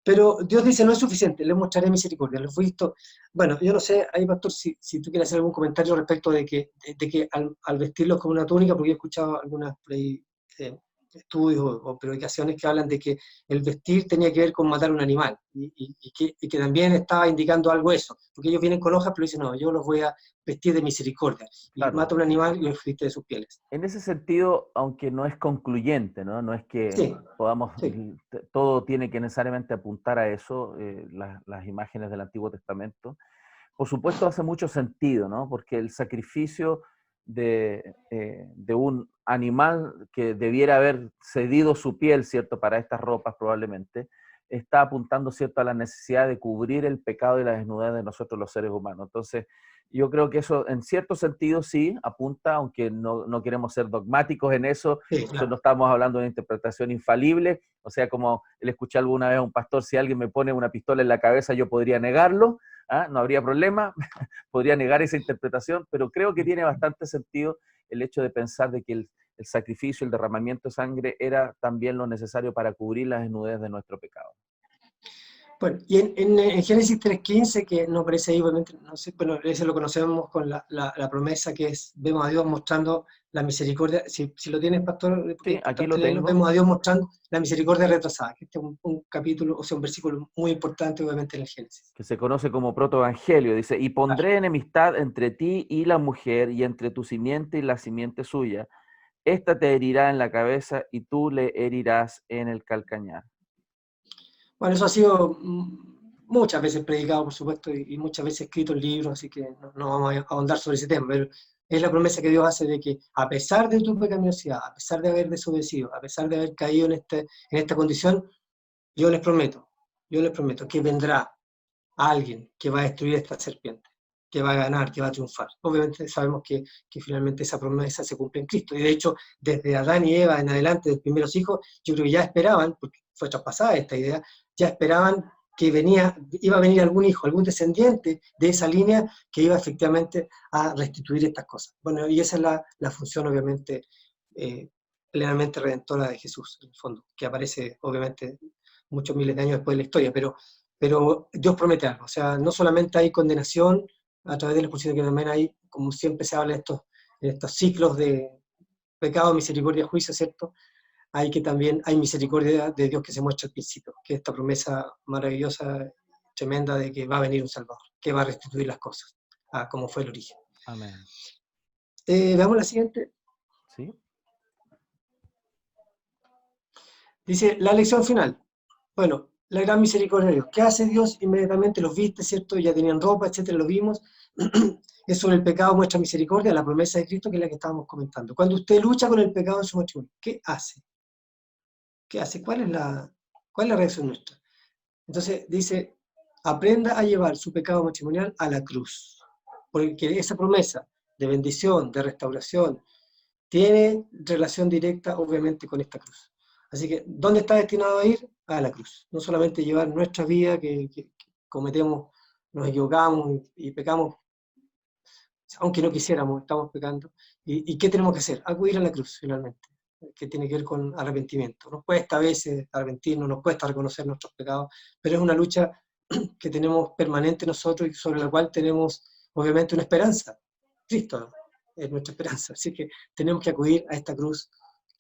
Pero Dios dice, no es suficiente, les mostraré misericordia. Los he visto. Bueno, yo no sé, ahí, pastor, si tú quieres hacer algún comentario respecto de que al vestirlos con una túnica, porque he escuchado algunas estudios o predicaciones que hablan de que el vestir tenía que ver con matar un animal, y que también estaba indicando algo eso, porque ellos vienen con hojas, pero dicen, no, yo los voy a vestir de misericordia, y Claro. mata un animal y los viste de sus pieles. En ese sentido, aunque no es concluyente, ¿no? No es que Sí, podamos, sí. todo tiene que necesariamente apuntar a eso, las imágenes del Antiguo Testamento. Por supuesto hace mucho sentido, ¿no? Porque el sacrificio de un animal que debiera haber cedido su piel, ¿cierto?, para estas ropas probablemente, está apuntando, ¿cierto?, a la necesidad de cubrir el pecado y la desnudez de nosotros los seres humanos. Entonces, yo creo que eso en cierto sentido sí apunta, aunque no queremos ser dogmáticos en eso, Sí, nosotros claro. no estamos hablando de una interpretación infalible, o sea, como le escuché alguna vez a un pastor, si alguien me pone una pistola en la cabeza, yo podría negarlo, no habría problema, podría negar esa interpretación, pero creo que tiene bastante sentido el hecho de pensar de que el sacrificio, el derramamiento de sangre era también lo necesario para cubrir la desnudez de nuestro pecado. Bueno, y en Génesis 3:15, que no aparece ahí, obviamente, no sé, bueno, ese lo conocemos con la promesa que es, vemos a Dios mostrando la misericordia. Si lo tienes, pastor, porque es Sí, aquí lo importante leerlo, tengo. vemos a Dios mostrando la misericordia retrasada, que este es un capítulo, o sea, un versículo muy importante, obviamente, en el Génesis. Que se conoce como protoevangelio, dice, y pondré enemistad entre ti y la mujer, y entre tu simiente y la simiente suya. Esta te herirá en la cabeza, y tú le herirás en el calcañar. Bueno, eso ha sido muchas veces predicado, por supuesto, y muchas veces escrito en libros, así que no vamos a ahondar sobre ese tema, pero es la promesa que Dios hace de que, a pesar de tu pecaminosidad, a pesar de haber desobedecido, a pesar de haber caído en esta condición, yo les prometo, yo les prometo que vendrá alguien que va a destruir esta serpiente, que va a ganar, que va a triunfar. Obviamente sabemos que finalmente esa promesa se cumple en Cristo. Y de hecho, desde Adán y Eva en adelante, de los primeros hijos, yo creo que ya esperaban, porque fue traspasada esta idea, ya esperaban que iba a venir algún hijo, algún descendiente de esa línea que iba efectivamente a restituir estas cosas. Bueno, y esa es la función, obviamente, plenamente redentora de Jesús, en el fondo, que aparece, obviamente, muchos miles de años después de la historia, pero Dios promete algo. O sea, no solamente hay condenación a través de la expulsión, que también hay, como siempre se habla en estos ciclos de pecado, misericordia, juicio, ¿cierto? Hay que también hay misericordia de Dios que se muestra al principio, que es esta promesa maravillosa, tremenda de que va a venir un Salvador, que va a restituir las cosas a como fue el origen. Amén. Veamos la siguiente. ¿Sí? Dice, la lección final. Bueno, la gran misericordia de Dios. ¿Qué hace Dios? Inmediatamente los viste, ¿cierto? Ya tenían ropa, etcétera, lo vimos. Es sobre el pecado muestra misericordia, la promesa de Cristo, que es la que estábamos comentando. Cuando usted lucha con el pecado en su matrimonio, ¿qué hace? ¿Qué hace? ¿Cuál es la reacción nuestra? Entonces dice, aprenda a llevar su pecado matrimonial a la cruz. Porque esa promesa de bendición, de restauración, tiene relación directa, obviamente, con esta cruz. Así que, ¿dónde está destinado a ir? A la cruz. No solamente llevar nuestra vida, que cometemos, nos equivocamos y pecamos, aunque no quisiéramos, estamos pecando. ¿Y qué tenemos que hacer? Acudir a la cruz, finalmente, que tiene que ver con arrepentimiento. Nos cuesta a veces arrepentirnos, nos cuesta reconocer nuestros pecados, pero es una lucha que tenemos permanente nosotros y sobre la cual tenemos, obviamente, una esperanza. Cristo es nuestra esperanza. Así que tenemos que acudir a esta cruz,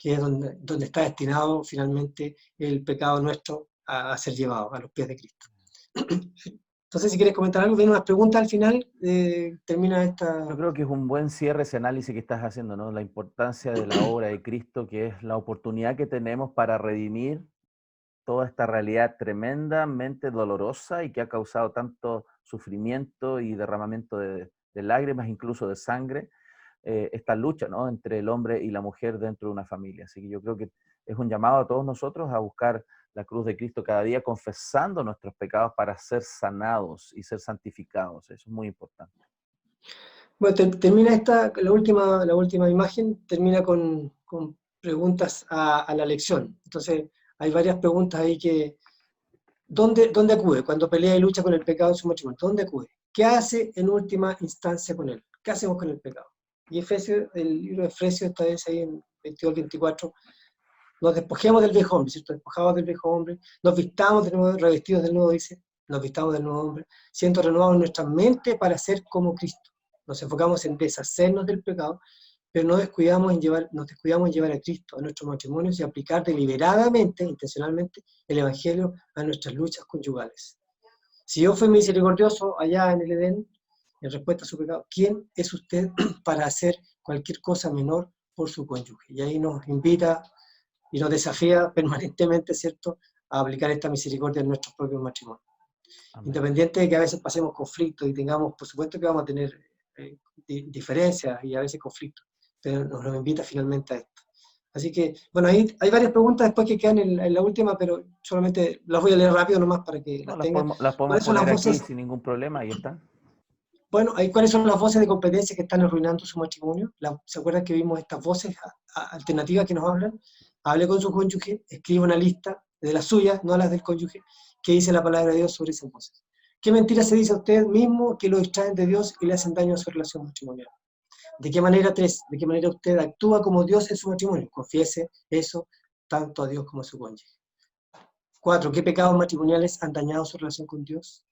que es donde está destinado finalmente el pecado nuestro a ser llevado a los pies de Cristo. Entonces, si quieres comentar algo, vienen unas preguntas al final, termina esta... Yo creo que es un buen cierre ese análisis que estás haciendo, ¿no? La importancia de la obra de Cristo, que es la oportunidad que tenemos para redimir toda esta realidad tremendamente dolorosa y que ha causado tanto sufrimiento y derramamiento de lágrimas, incluso de sangre, esta lucha, ¿no?, entre el hombre y la mujer dentro de una familia. Así que yo creo que es un llamado a todos nosotros a buscar la cruz de Cristo cada día, confesando nuestros pecados para ser sanados y ser santificados. Eso es muy importante. Bueno, termina la última imagen, termina con preguntas a la lección. Entonces, hay varias preguntas ahí que, ¿dónde acude cuando pelea y lucha con el pecado en su matrimonio? ¿Dónde acude? ¿Qué hace en última instancia con él? ¿Qué hacemos con el pecado? Y el libro de Efesios, esta vez ahí en 22-24, nos despojemos del viejo hombre, ¿cierto? Despojados del viejo hombre, nos vistamos de nuevo, revestidos del nuevo, dice, nos vistamos del nuevo hombre, siendo renovados en nuestra mente para ser como Cristo. Nos enfocamos en deshacernos del pecado, pero nos descuidamos en llevar a Cristo a nuestros matrimonios y aplicar deliberadamente, intencionalmente, el Evangelio a nuestras luchas conyugales. Si yo fui misericordioso allá en el Edén, en respuesta a su pecado, ¿quién es usted para hacer cualquier cosa menor por su cónyuge? Y ahí nos invita y nos desafía permanentemente, ¿cierto?, a aplicar esta misericordia en nuestros propios matrimonios. Amén. Independiente de que a veces pasemos conflictos y tengamos, por supuesto que vamos a tener diferencias y a veces conflictos, pero nos invita finalmente a esto. Así que, bueno, ahí hay varias preguntas después que quedan en la última, pero solamente las voy a leer rápido nomás para que No, las tengan. las podemos ¿Cuáles son las poner aquí voces? sin ningún problema, ahí están. Bueno, ¿cuáles son las voces de competencia que están arruinando su matrimonio? ¿Se acuerdan que vimos estas voces alternativas que nos hablan? Hable con su cónyuge, escriba una lista de las suyas, no las del cónyuge, que dice la palabra de Dios sobre esas voces. ¿Qué mentiras se dice a usted mismo que lo distraen de Dios y le hacen daño a su relación matrimonial? ¿De qué manera, de qué manera usted actúa como Dios en su matrimonio? Confiese eso tanto a Dios como a su cónyuge. 4. ¿Qué pecados matrimoniales han dañado su relación con Dios?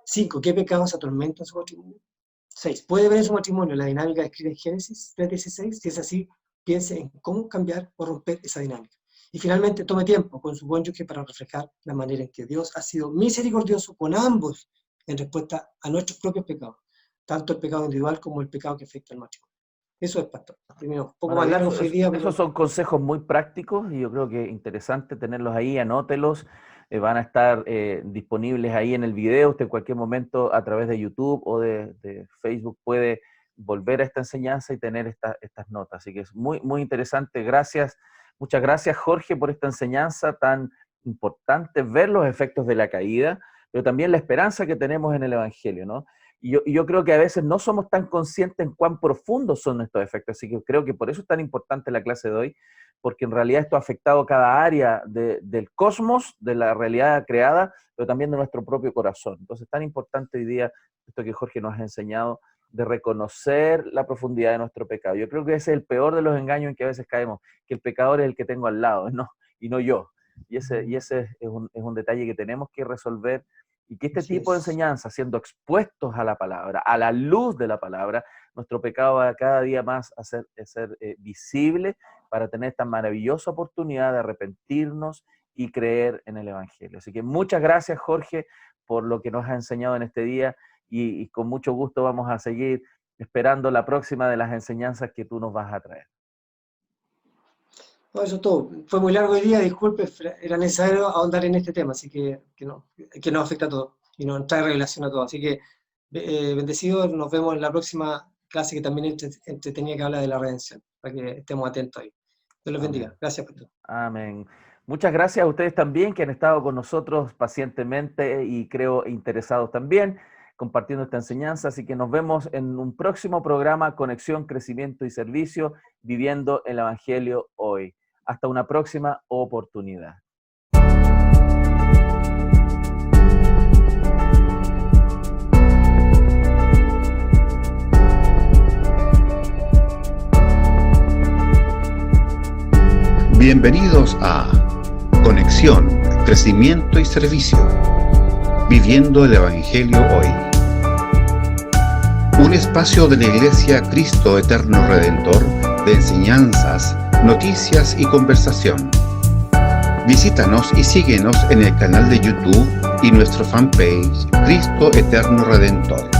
5. ¿Qué pecados atormentan su matrimonio? 6. ¿Puede ver en su matrimonio la dinámica descrita en Génesis 3:16? Si es así, piense en cómo cambiar o romper esa dinámica. Y finalmente, tome tiempo con su cónyuge para reflejar la manera en que Dios ha sido misericordioso con ambos en respuesta a nuestros propios pecados, tanto el pecado individual como el pecado que afecta al matrimonio. Eso es, pastor. Terminó. Un poco más largo fue el día, pero... Esos son consejos muy prácticos y yo creo que es interesante tenerlos ahí, anótelos. Van a estar disponibles ahí en el video. Usted en cualquier momento a través de YouTube o de Facebook puede volver a esta enseñanza y tener estas notas. Así que es muy, muy interesante. Gracias, muchas gracias, Jorge, por esta enseñanza tan importante ver los efectos de la caída, pero también la esperanza que tenemos en el Evangelio, ¿no? Y yo creo que a veces no somos tan conscientes en cuán profundos son estos efectos, así que creo que por eso es tan importante la clase de hoy, porque en realidad esto ha afectado cada área del cosmos, de la realidad creada, pero también de nuestro propio corazón. Entonces es tan importante hoy día esto que Jorge nos ha enseñado, de reconocer la profundidad de nuestro pecado. Yo creo que ese es el peor de los engaños en que a veces caemos, que el pecador es el que tengo al lado, ¿no? Y no yo. Y ese es un detalle que tenemos que resolver, y que este tipo de enseñanza, siendo expuestos a la palabra, a la luz de la palabra, nuestro pecado va cada día más a ser visible para tener esta maravillosa oportunidad de arrepentirnos y creer en el Evangelio. Así que muchas gracias, Jorge, por lo que nos ha enseñado en este día, y con mucho gusto vamos a seguir esperando la próxima de las enseñanzas que tú nos vas a traer. No, eso es todo. Fue muy largo hoy día, disculpe, era necesario ahondar en este tema, así que nos afecta a todos y nos trae revelación a todos. Así que, bendecidos, nos vemos en la próxima clase, que también entretenía, que habla de la redención, para que estemos atentos ahí. Dios los bendiga. Gracias, pastor. Amén. Muchas gracias a ustedes también, que han estado con nosotros pacientemente y creo interesados también, compartiendo esta enseñanza. Así que nos vemos en un próximo programa, Conexión, Crecimiento y Servicio, viviendo el Evangelio hoy. Hasta una próxima oportunidad. Bienvenidos a Conexión, Crecimiento y Servicio, viviendo el Evangelio hoy. Un espacio de la Iglesia Cristo Eterno Redentor de enseñanzas, noticias y conversación. Visítanos y síguenos en el canal de YouTube y nuestro fanpage Cristo Eterno Redentor.